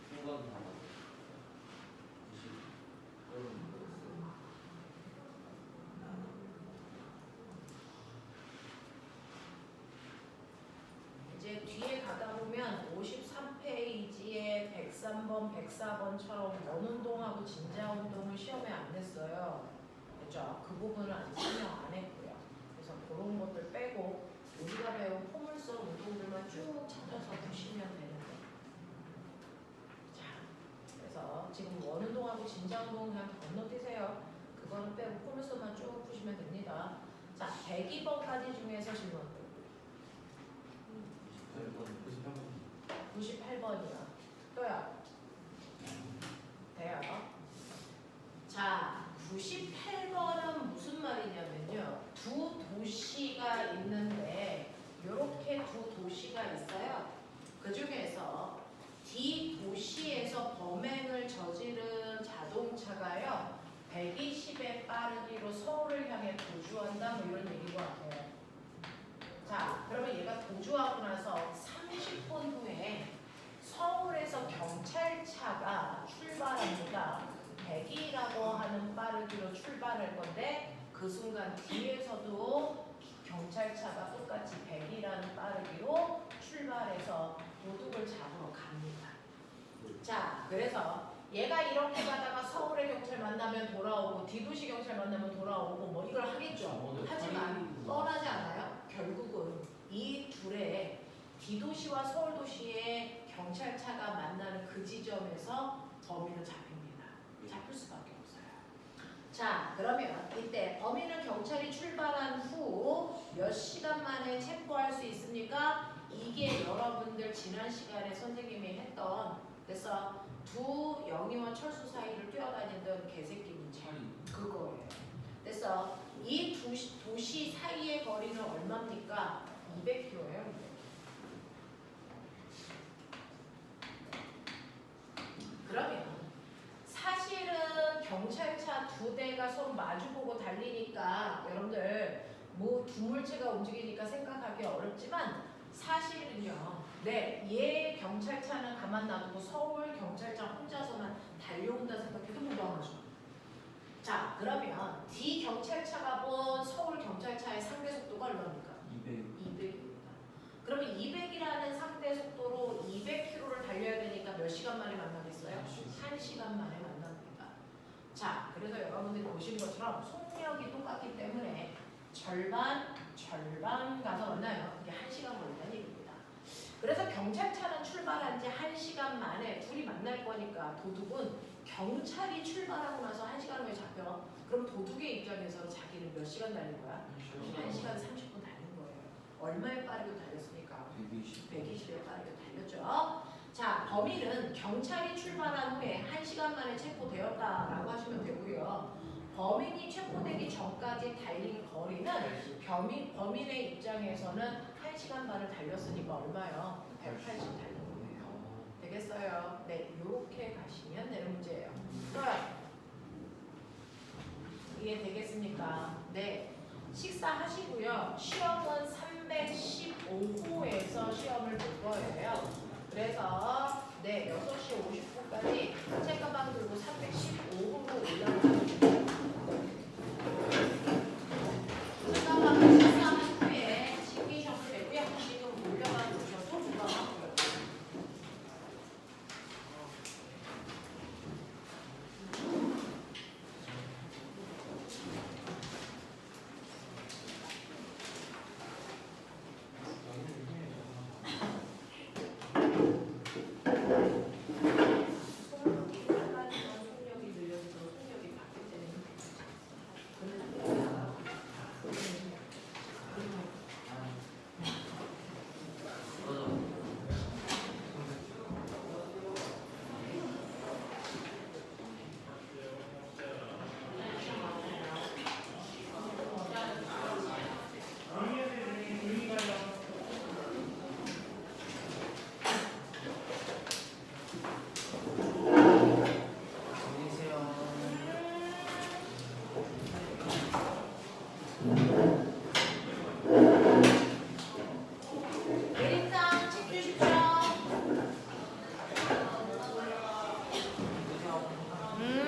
Speaker 4: 순간 다 90.
Speaker 1: 이제 뒤에 가다 보면 53페이지에 103번, 104번처럼 원운동하고 진자운동을 시험에 안 냈어요. 그죠? 그 부분은 아직 설명 안 했고요. 그래서 그런 것들 빼고 우리가 배운 포물선 운동들만 쭉 찾아서 보시면 되는데. 자, 그래서 지금 원운동하고 진자운동 그냥 건너뛰세요. 그거는 빼고 포물선만 쭉 푸시면 됩니다. 자, 102번까지 중에서 질문. 98번이요. 또요. 돼요. 자, 98번은 무슨 말이냐면요. 두 도시가 있는데 이렇게 두 도시가 있어요. 그 중에서 D 도시에서 범행을 저지른 자동차가요. 120의 빠르기로 서울을 향해 도주한다 뭐 이런 얘기인 것 같아요. 자, 그러면 얘가 도주하고 나서 30분 후에 서울에서 경찰차가 출발합니다. 100이라고 하는 빠르기로 출발할 건데 그 순간 뒤에서도 경찰차가 똑같이 100이라는 빠르기로 출발해서 도둑을 잡으러 갑니다. 자, 그래서 얘가 이렇게 가다가 서울의 경찰 만나면 돌아오고 D도시 경찰 만나면 돌아오고 뭐 이걸 하겠죠. 하지만 뻔하지 않아요? 결국은 이 둘의 D도시와 서울도시의 경찰차가 만나는 그 지점에서 범인은 잡힙니다. 잡힐 수밖에 없어요. 자, 그러면 이때 범인은 경찰이 출발한 후 몇 시간 만에 체포할 수 있습니까? 이게 여러분들 지난 시간에 선생님이 했던 그래서 두 영희와 철수 사이를 뛰어다니던 개새끼 문제 그거예요. 그래서 이 두 도시 사이의 거리는 얼마입니까? 200km예요. 그러면 사실은 경찰차 두 대가 서로 마주보고 달리니까 여러분들 뭐 두물체가 움직이니까 생각하기 어렵지만 사실은요. 네, 얘 경찰차는 가만 놔두고 서울 경찰차 혼자서만 달려온다 생각해도 무방하죠. 자, 그러면 D 경찰차가 본 서울 경찰차의 상대 속도가 얼마입니까? 200입니다. 그러면 200이라는 상대 속도로 200km를 달려야 되니까 몇 시간 만에 만나겠어요? 1시간 만에 만납니다. 자, 그래서 여러분들이 보신 것처럼 속력이 똑같기 때문에 절반 가서 만나요. 이게 1시간 걸린다는 얘기입니다. 그래서 경찰차는 출발한 지 1시간 만에 둘이 만날 거니까 도둑은 경찰이 출발하고 나서 1시간 후에 잡혀. 그럼 도둑의 입장에서 자기는 몇 시간 달린 거야? 1시간 30분 달린 거예요. 얼마에 빠르게 달렸습니까? 120에 빠르게 달렸죠. 자, 범인은 경찰이 출발한 후에 1시간 만에 체포되었다라고 하시면 되고요. 범인이 체포되기 전까지 달린 거리는 범인의 입장에서는 1시간 반을 달렸으니까 얼마요? 180 달린 거예요. 되겠어요? 네, 이렇게 가시면 되는 문제예요. 이해되겠습니까? 네. 식사하시고요. 시험은 315호에서 시험을 볼 거예요. 그래서 네, 6시 50분까지 책가방 들고 315호로 올라가면 돼요. 책가방을 식사한 후에 챙기셔도 되고요. 지금 올려가 주셔도 무방하고요. 속력이 빨라지면 속력이 늘려서 네.